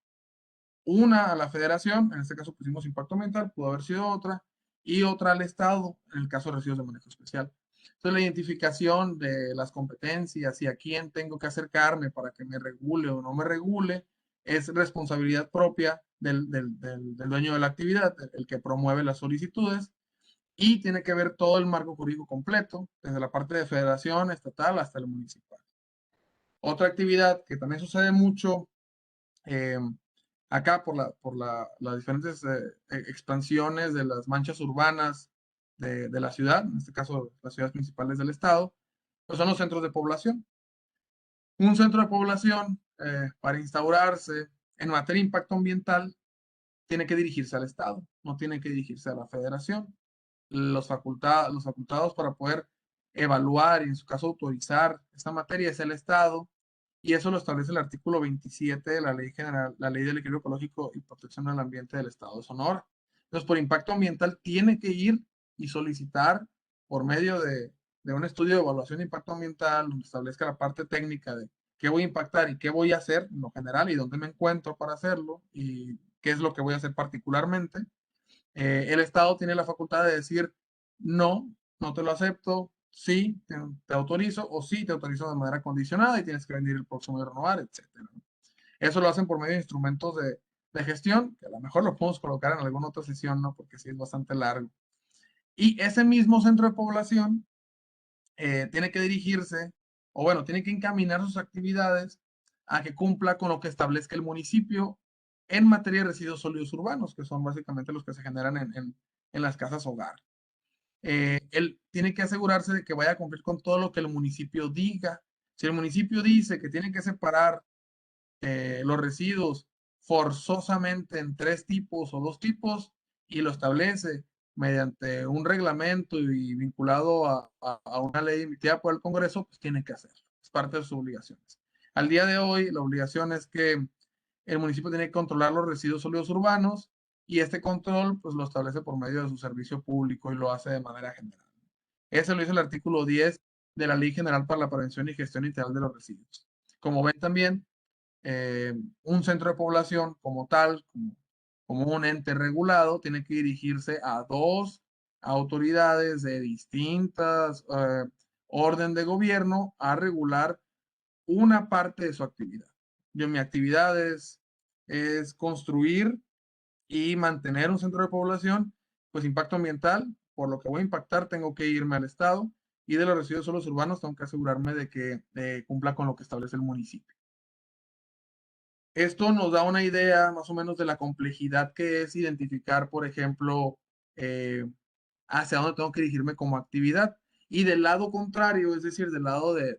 A: Una a la federación, en este caso pusimos impacto ambiental, pudo haber sido otra, y otra al Estado, en el caso de residuos de manejo especial. Entonces, la identificación de las competencias y a quién tengo que acercarme para que me regule o no me regule es responsabilidad propia del dueño de la actividad, el que promueve las solicitudes, y tiene que ver todo el marco jurídico completo, desde la parte de federación, estatal, hasta el municipal. Otra actividad que también sucede mucho eh, acá las diferentes expansiones de las manchas urbanas de la ciudad, en este caso las ciudades principales del estado, pues son los centros de población. Un centro de población, para instaurarse en materia de impacto ambiental, tiene que dirigirse al Estado, no tiene que dirigirse a la Federación. Los facultados para poder evaluar y en su caso autorizar esta materia es el Estado, y eso lo establece el artículo 27 de la Ley General, la Ley del Equilibrio Ecológico y Protección del Ambiente del Estado de Sonora. Entonces, por impacto ambiental tiene que ir y solicitar por medio de un estudio de evaluación de impacto ambiental, donde establezca la parte técnica de qué voy a impactar y qué voy a hacer en lo general y dónde me encuentro para hacerlo y qué es lo que voy a hacer particularmente. El Estado tiene la facultad de decir no, no te lo acepto, sí, te autorizo, o sí, te autorizo de manera condicionada y tienes que venir el próximo de renovar, etcétera. Eso lo hacen por medio de instrumentos de gestión, que a lo mejor lo podemos colocar en alguna otra sesión, ¿no? Porque sí es bastante largo. Y ese mismo centro de población tiene que dirigirse, o bueno, tiene que encaminar sus actividades a que cumpla con lo que establezca el municipio en materia de residuos sólidos urbanos, que son básicamente los que se generan en las casas hogar. Él tiene que asegurarse de que vaya a cumplir con todo lo que el municipio diga. Si el municipio dice que tiene que separar los residuos forzosamente en 3 tipos o 2 tipos y lo establece mediante un reglamento y vinculado a una ley emitida por el Congreso, pues tiene que hacerlo. Es parte de sus obligaciones. Al día de hoy, la obligación es que el municipio tiene que controlar los residuos sólidos urbanos y este control pues lo establece por medio de su servicio público y lo hace de manera general. Ese lo dice el artículo 10 de la Ley General para la Prevención y Gestión Integral de los Residuos. Como ven también, un centro de población como tal, como un ente regulado, tiene que dirigirse a 2 autoridades de distintas orden de gobierno a regular una parte de su actividad. Yo, mi actividad es construir y mantener un centro de población, pues impacto ambiental, por lo que voy a impactar, tengo que irme al Estado, y de los residuos sólidos urbanos tengo que asegurarme de que cumpla con lo que establece el municipio. Esto nos da una idea más o menos de la complejidad que es identificar, por ejemplo, eh, hacia dónde tengo que dirigirme como actividad. Y del lado contrario, es decir, del lado de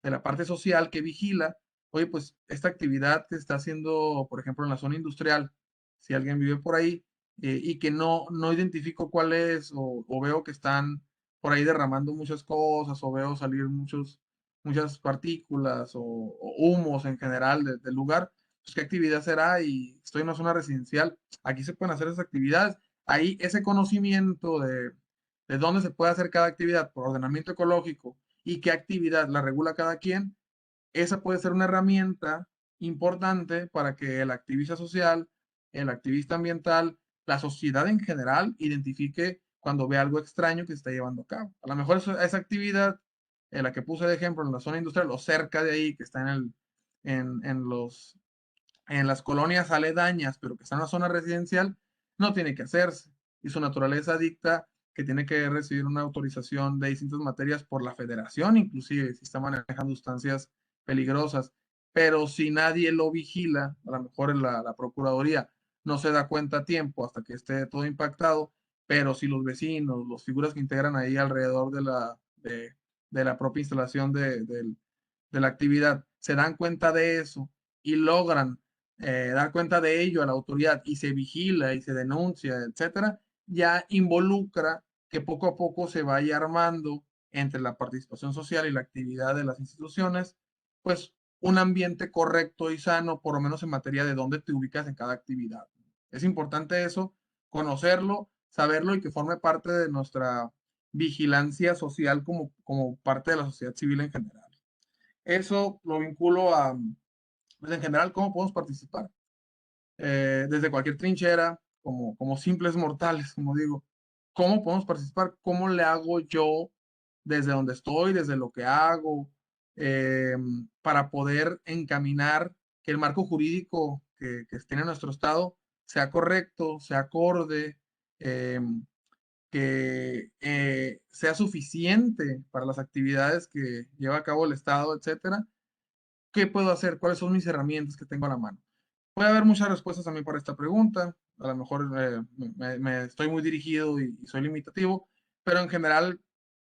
A: la parte social que vigila, oye, pues esta actividad que se está haciendo, por ejemplo, en la zona industrial, si alguien vive por ahí y que no identifico cuál es, o veo que están por ahí derramando muchas cosas, o veo salir muchas partículas o humos en general del lugar, pues qué actividad será, y estoy en una zona residencial, aquí se pueden hacer esas actividades. Ahí ese conocimiento de dónde se puede hacer cada actividad por ordenamiento ecológico y qué actividad la regula cada quien, esa puede ser una herramienta importante para que el activista social, el activista ambiental, la sociedad en general identifique cuando ve algo extraño que se está llevando a cabo. A lo mejor esa actividad, la que puse de ejemplo en la zona industrial o cerca de ahí, que está en las colonias aledañas, pero que está en una zona residencial, no tiene que hacerse. Y su naturaleza dicta que tiene que recibir una autorización de distintas materias por la federación, inclusive si está manejando sustancias peligrosas. Pero si nadie lo vigila, a lo mejor en la Procuraduría no se da cuenta a tiempo hasta que esté todo impactado, pero si los vecinos, las figuras que integran ahí alrededor de la propia instalación de la actividad, se dan cuenta de eso y logran dar cuenta de ello a la autoridad y se vigila y se denuncia, etcétera, ya involucra que poco a poco se vaya armando entre la participación social y la actividad de las instituciones, pues un ambiente correcto y sano, por lo menos en materia de dónde te ubicas en cada actividad. Es importante eso, conocerlo, saberlo y que forme parte de nuestra vigilancia social como parte de la sociedad civil en general. Eso lo vinculo a, pues en general, cómo podemos participar. Desde cualquier trinchera, como simples mortales, como digo. ¿Cómo podemos participar? ¿Cómo le hago yo desde donde estoy, desde lo que hago, para poder encaminar que el marco jurídico que tiene nuestro Estado sea correcto, sea acorde, eh, que sea suficiente para las actividades que lleva a cabo el Estado, etcétera? ¿Qué puedo hacer? ¿Cuáles son mis herramientas que tengo a la mano? Puede haber muchas respuestas también para esta pregunta. A lo mejor me estoy muy dirigido y soy limitativo, pero en general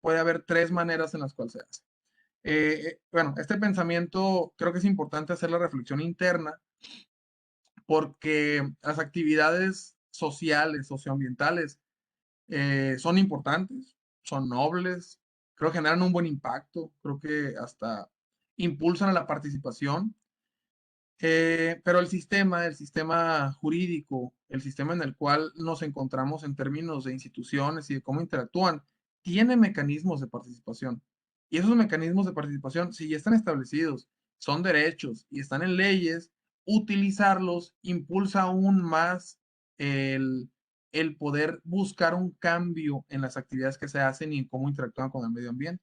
A: puede haber tres maneras en las cuales se hace. Bueno, este pensamiento creo que es importante hacer la reflexión interna porque las actividades sociales, socioambientales, son importantes, son nobles, creo que generan un buen impacto, creo que hasta impulsan a la participación. Pero el sistema jurídico, el sistema en el cual nos encontramos en términos de instituciones y de cómo interactúan, tiene mecanismos de participación. Y esos mecanismos de participación, si ya están establecidos, son derechos y están en leyes, utilizarlos impulsa aún más el, el poder buscar un cambio en las actividades que se hacen y en cómo interactúan con el medio ambiente.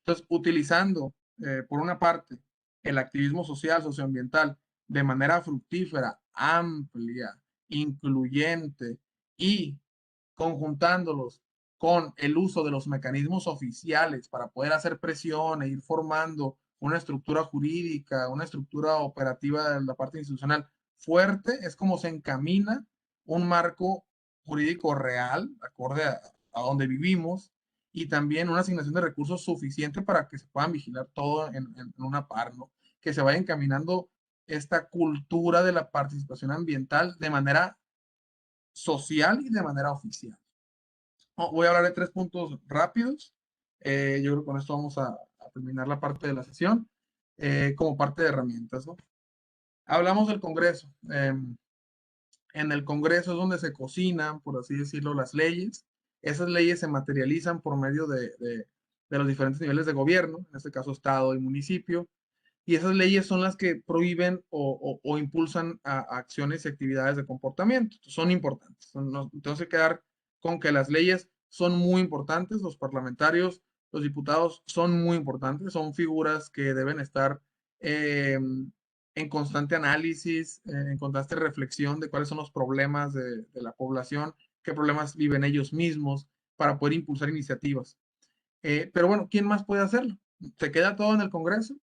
A: Entonces, utilizando, por una parte, el activismo social, socioambiental, de manera fructífera, amplia, incluyente y conjuntándolos con el uso de los mecanismos oficiales para poder hacer presión e ir formando una estructura jurídica, una estructura operativa de la parte institucional fuerte, es como se encamina un marco jurídico real, acorde a donde vivimos, y también una asignación de recursos suficiente para que se puedan vigilar todo en una par, ¿no? Que se vaya encaminando esta cultura de la participación ambiental de manera social y de manera oficial. Voy a hablar de tres puntos rápidos. Yo creo que con esto vamos a terminar la parte de la sesión como parte de herramientas, ¿no? Hablamos del Congreso. En el Congreso es donde se cocinan, por así decirlo, las leyes. Esas leyes se materializan por medio de los diferentes niveles de gobierno, en este caso Estado y municipio, y esas leyes son las que prohíben o impulsan a acciones y actividades de comportamiento. Son importantes. Tenemos que quedar con que las leyes son muy importantes, los parlamentarios, los diputados son muy importantes, son figuras que deben estar en constante análisis, en constante reflexión de cuáles son los problemas de la población, qué problemas viven ellos mismos para poder impulsar iniciativas. Pero bueno, ¿quién más puede hacerlo? ¿Se queda todo en el Congreso?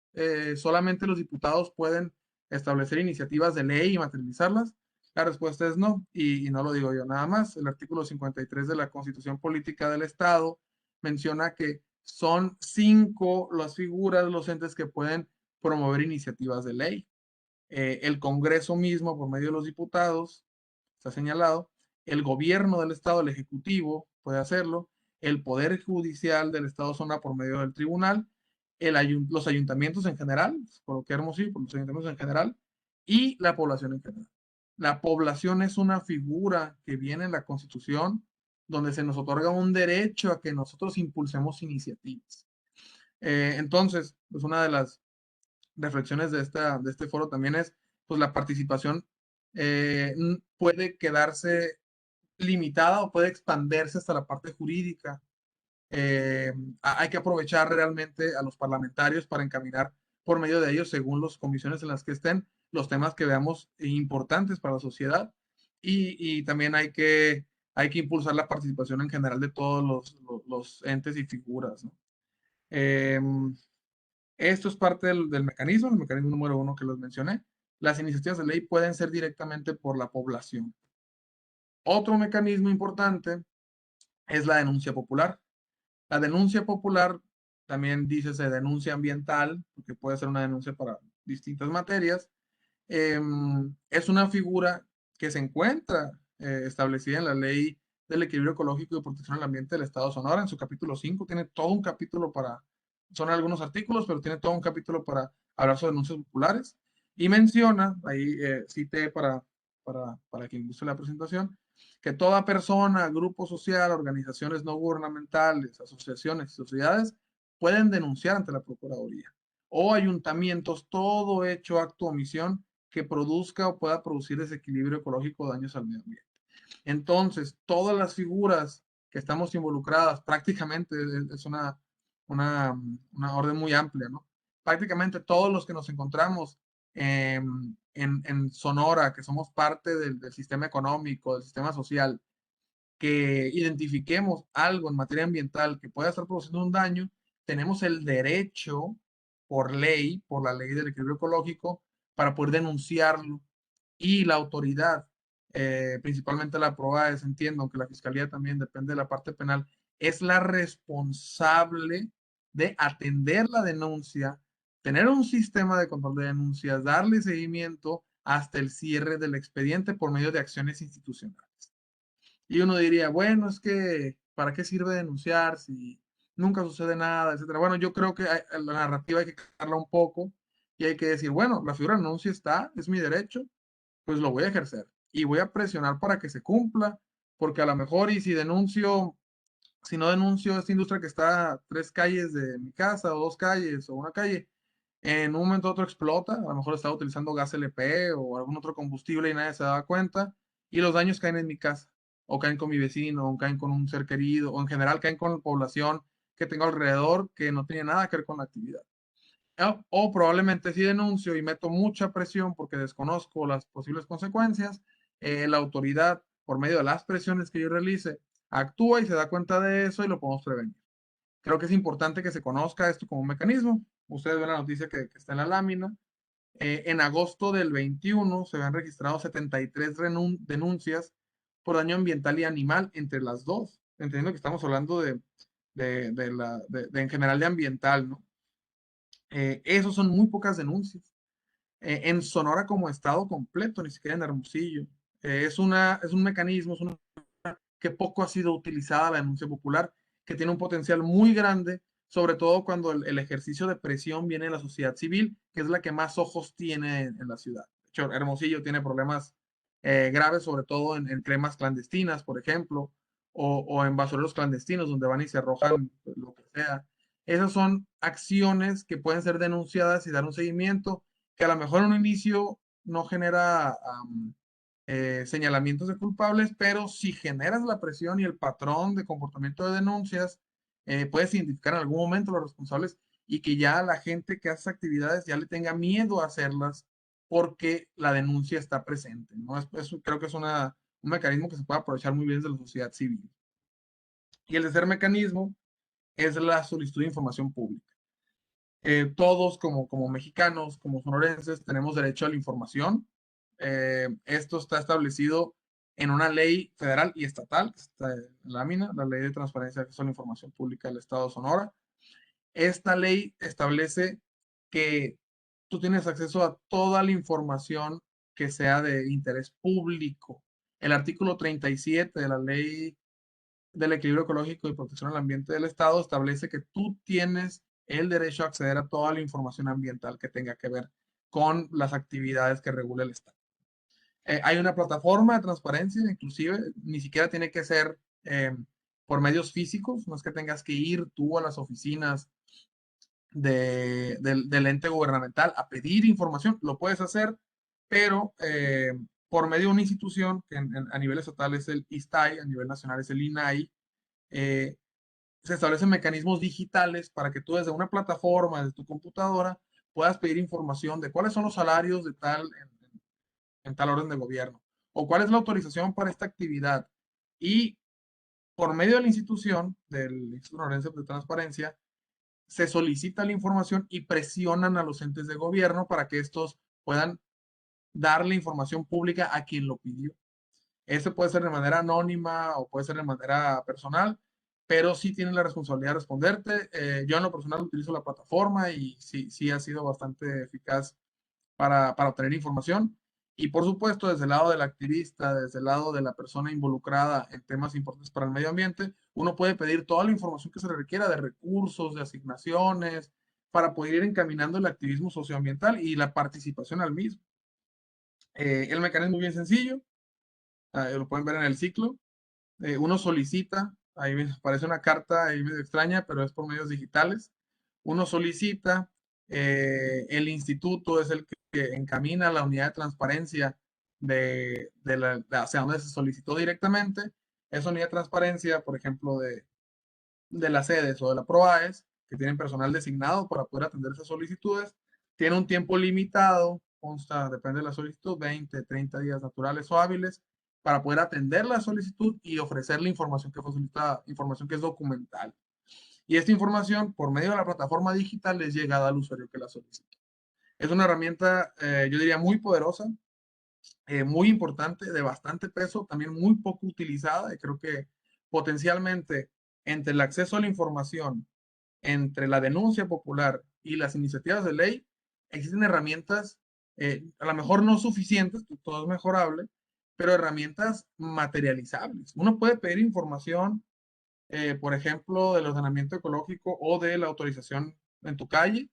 A: ¿Solamente los diputados pueden establecer iniciativas de ley y materializarlas? La respuesta es no, y no lo digo yo nada más. El artículo 53 de la Constitución Política del Estado menciona que son 5 las figuras, los entes que pueden promover iniciativas de ley. El Congreso mismo, por medio de los diputados, está señalado, el gobierno del Estado, el Ejecutivo, puede hacerlo, el Poder Judicial del Estado Zona por medio del tribunal, los ayuntamientos en general, coloquemos sí, por los ayuntamientos en general, y la población en general. La población es una figura que viene en la Constitución donde se nos otorga un derecho a que nosotros impulsemos iniciativas. Entonces, pues una de las reflexiones de este foro también es, pues la participación puede quedarse limitada o puede expandirse hasta la parte jurídica. Eh, Hay que aprovechar realmente a los parlamentarios para encaminar por medio de ellos, según las comisiones en las que estén, los temas que veamos importantes para la sociedad. Y también hay que impulsar la participación en general de todos los entes y figuras, ¿no? Eh, Esto es parte del mecanismo, el mecanismo número uno que les mencioné. Las iniciativas de ley pueden ser directamente por la población. Otro mecanismo importante es la denuncia popular. La denuncia popular también dice se denuncia ambiental, porque puede ser una denuncia para distintas materias. Es una figura que se encuentra establecida en la Ley del Equilibrio Ecológico y Protección del Ambiente del Estado de Sonora. En su capítulo 5 tiene todo un capítulo para, son algunos artículos, pero tiene todo un capítulo para hablar sobre denuncias populares. Y menciona, ahí cité para quien guste la presentación, que toda persona, grupo social, organizaciones no gubernamentales, asociaciones y sociedades pueden denunciar ante la Procuraduría o ayuntamientos todo hecho, acto o omisión que produzca o pueda producir desequilibrio ecológico o daños al medio ambiente. Entonces, todas las figuras que estamos involucradas, prácticamente es una orden muy amplia, ¿no? Prácticamente todos los que nos encontramos en Sonora, que somos parte del sistema económico, del sistema social, que identifiquemos algo en materia ambiental que pueda estar produciendo un daño, tenemos el derecho por ley, por la ley del equilibrio ecológico, para poder denunciarlo. Y la autoridad, principalmente la PROAES, entiendo, aunque la fiscalía también depende de la parte penal, es la responsable de atender la denuncia, tener un sistema de control de denuncias, darle seguimiento hasta el cierre del expediente por medio de acciones institucionales. Y uno diría, bueno, es que, ¿para qué sirve denunciar si nunca sucede nada, etcétera? Bueno, yo creo que la narrativa hay que cambiarla un poco y hay que decir, bueno, la figura de denuncia está, es mi derecho, pues lo voy a ejercer y voy a presionar para que se cumpla, porque a lo mejor y si no denuncio esta industria que está a 3 calles de mi casa o 2 calles o una calle, en un momento u otro explota, a lo mejor estaba utilizando gas LP o algún otro combustible y nadie se daba cuenta, y los daños caen en mi casa, o caen con mi vecino, o caen con un ser querido, o en general caen con la población que tengo alrededor que no tiene nada que ver con la actividad. O probablemente si denuncio y meto mucha presión porque desconozco las posibles consecuencias, la autoridad, por medio de las presiones que yo realice, actúa y se da cuenta de eso y lo podemos prevenir. Creo que es importante que se conozca esto como un mecanismo. Ustedes ven la noticia que está en la lámina. En agosto del 21 se habían registrado 73 denuncias por daño ambiental y animal entre las dos, entendiendo que estamos hablando de en general de ambiental, ¿no? Esos son muy pocas denuncias. En Sonora como estado completo, ni siquiera en Hermosillo. Es un mecanismo, que poco ha sido utilizada la denuncia popular, que tiene un potencial muy grande, sobre todo cuando el ejercicio de presión viene de la sociedad civil, que es la que más ojos tiene en la ciudad. De hecho, Hermosillo tiene problemas graves, sobre todo en cremas clandestinas, por ejemplo, o en basureros clandestinos, donde van y se arrojan lo que sea. Esas son acciones que pueden ser denunciadas y dar un seguimiento, que a lo mejor en un inicio no genera señalamientos de culpables, pero si generas la presión y el patrón de comportamiento de denuncias, puedes identificar en algún momento los responsables y que ya la gente que hace actividades ya le tenga miedo a hacerlas porque la denuncia está presente, ¿no? Creo que es un mecanismo que se puede aprovechar muy bien desde la sociedad civil. Y el tercer mecanismo es la solicitud de información pública. Todos como mexicanos, como sonorenses, tenemos derecho a la información. Esto está establecido en una ley federal y estatal, que está en la lámina, la Ley de Transparencia y Acceso a la Información Pública del Estado de Sonora. Esta ley establece que tú tienes acceso a toda la información que sea de interés público. El artículo 37 de la Ley del Equilibrio Ecológico y Protección al Ambiente del Estado establece que tú tienes el derecho a acceder a toda la información ambiental que tenga que ver con las actividades que regula el Estado. Hay una plataforma de transparencia, inclusive ni siquiera tiene que ser por medios físicos, no es que tengas que ir tú a las oficinas del ente gubernamental a pedir información, lo puedes hacer, pero por medio de una institución que a nivel estatal es el ISTAI, a nivel nacional es el INAI, eh, se establecen mecanismos digitales para que tú desde una plataforma, desde tu computadora, puedas pedir información de cuáles son los salarios de en tal orden de gobierno o cuál es la autorización para esta actividad. Y por medio de la institución, del Instituto Norense de Transparencia, se solicita la información y presionan a los entes de gobierno para que estos puedan dar la información pública a quien lo pidió. Eso puede ser de manera anónima o puede ser de manera personal, pero sí tienen la responsabilidad de responderte. Yo en lo personal utilizo la plataforma y sí ha sido bastante eficaz para obtener información. Y por supuesto, desde el lado del activista, desde el lado de la persona involucrada en temas importantes para el medio ambiente, uno puede pedir toda la información que se le requiera de recursos, de asignaciones, para poder ir encaminando el activismo socioambiental y la participación al mismo. El mecanismo es muy bien sencillo, lo pueden ver en el ciclo. Uno solicita, ahí me parece una carta ahí medio extraña, pero es por medios digitales. Uno solicita, el instituto es el que encamina la unidad de transparencia hacia donde se solicitó directamente. Esa unidad de transparencia, por ejemplo, de las sedes o de la PROAES, que tienen personal designado para poder atender esas solicitudes, tiene un tiempo limitado, consta, depende de la solicitud, 20, 30 días naturales o hábiles, para poder atender la solicitud y ofrecer la información que fue solicitada, información que es documental. Y esta información, por medio de la plataforma digital, es llegada al usuario que la solicita. Es una herramienta, yo diría, muy poderosa, muy importante, de bastante peso, también muy poco utilizada, y creo que potencialmente entre el acceso a la información, entre la denuncia popular y las iniciativas de ley, existen herramientas, a lo mejor no suficientes, todo es mejorable, pero herramientas materializables. Uno puede pedir información, por ejemplo, del ordenamiento ecológico o de la autorización en tu calle,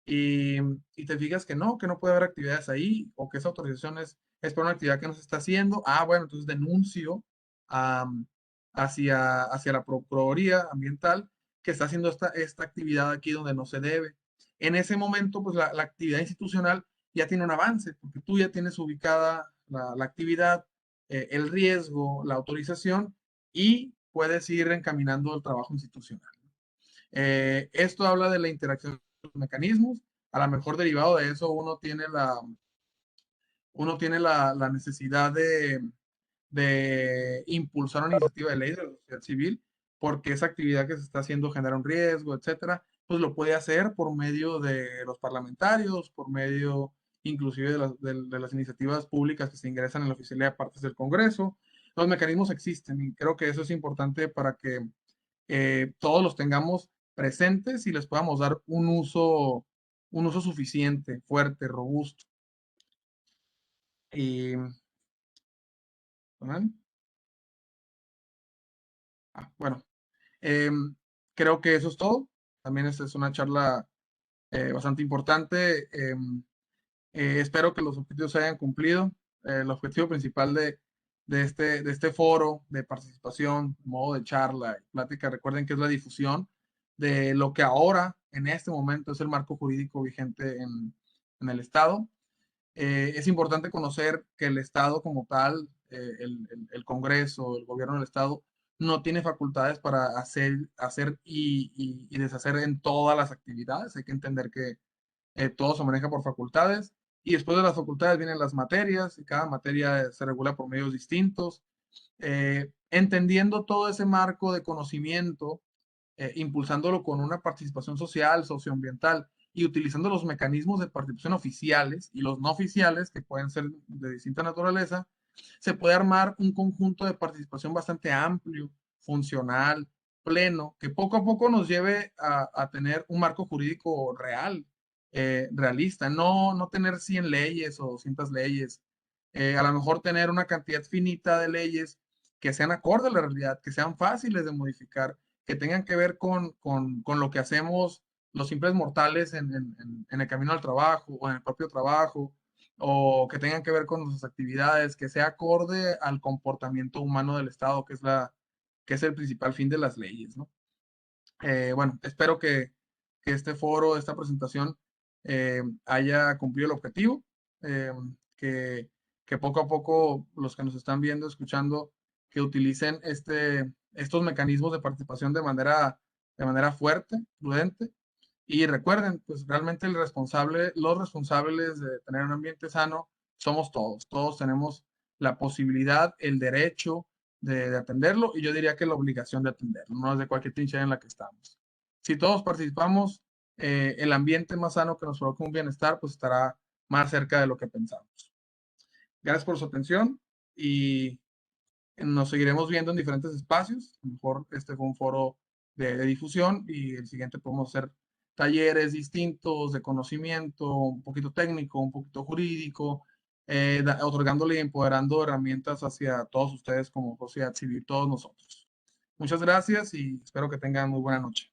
A: y, y te fijas que no puede haber actividades ahí, o que esa autorización es para una actividad que no se está haciendo. Ah, bueno, entonces denuncio am, hacia la Procuraduría Ambiental que está haciendo esta actividad aquí donde no se debe. En ese momento, pues la actividad institucional ya tiene un avance, porque tú ya tienes ubicada la actividad, el riesgo, la autorización, y puedes ir encaminando el trabajo institucional. Esto habla de la interacción de los mecanismos. A lo mejor derivado de eso, uno tiene la necesidad de impulsar una iniciativa de ley de la sociedad civil, porque esa actividad que se está haciendo genera un riesgo, etcétera, pues lo puede hacer por medio de los parlamentarios, por medio inclusive de las iniciativas públicas que se ingresan en la oficialidad de partes del Congreso. Los mecanismos existen y creo que eso es importante para que todos los tengamos presentes y les podamos dar un uso suficiente, fuerte, robusto. Y, ¿verdad? Bueno, em, creo que eso es todo. También esta es una charla bastante importante. Espero que los objetivos se hayan cumplido. El objetivo principal de este foro de participación, modo de charla y plática, recuerden que es la difusión de lo que ahora, en este momento, es el marco jurídico vigente en el Estado. Es importante conocer que el Estado como tal, el Congreso, el gobierno del Estado, no tiene facultades para hacer y deshacer en todas las actividades. Hay que entender que todo se maneja por facultades, y después de las facultades vienen las materias, y cada materia se regula por medios distintos. Entendiendo todo ese marco de conocimiento, impulsándolo con una participación social, socioambiental, y utilizando los mecanismos de participación oficiales y los no oficiales, que pueden ser de distinta naturaleza, se puede armar un conjunto de participación bastante amplio, funcional, pleno, que poco a poco nos lleve a tener un marco jurídico real, realista, no tener 100 leyes o 200 leyes, a lo mejor tener una cantidad finita de leyes que sean acorde a la realidad, que sean fáciles de modificar, que tengan que ver con lo que hacemos los simples mortales en el camino al trabajo o en el propio trabajo, o que tengan que ver con nuestras actividades, que sea acorde al comportamiento humano del Estado, que es el principal fin de las leyes, ¿no? Bueno, espero que este foro, esta presentación, haya cumplido el objetivo, eh, que, que poco a poco los que nos están viendo, escuchando, que utilicen estos mecanismos de participación de manera fuerte, prudente. Y recuerden, pues realmente los responsables de tener un ambiente sano somos todos. Todos tenemos la posibilidad, el derecho de atenderlo, y yo diría que la obligación de atenderlo, no es de cualquier trinchera en la que estamos. Si todos participamos, el ambiente más sano que nos provoca un bienestar, pues estará más cerca de lo que pensamos. Gracias por su atención, y nos seguiremos viendo en diferentes espacios. A lo mejor este fue un foro de difusión, y el siguiente podemos hacer talleres distintos de conocimiento, un poquito técnico, un poquito jurídico, otorgándole y empoderando herramientas hacia todos ustedes como sociedad civil, todos nosotros. Muchas gracias y espero que tengan muy buena noche.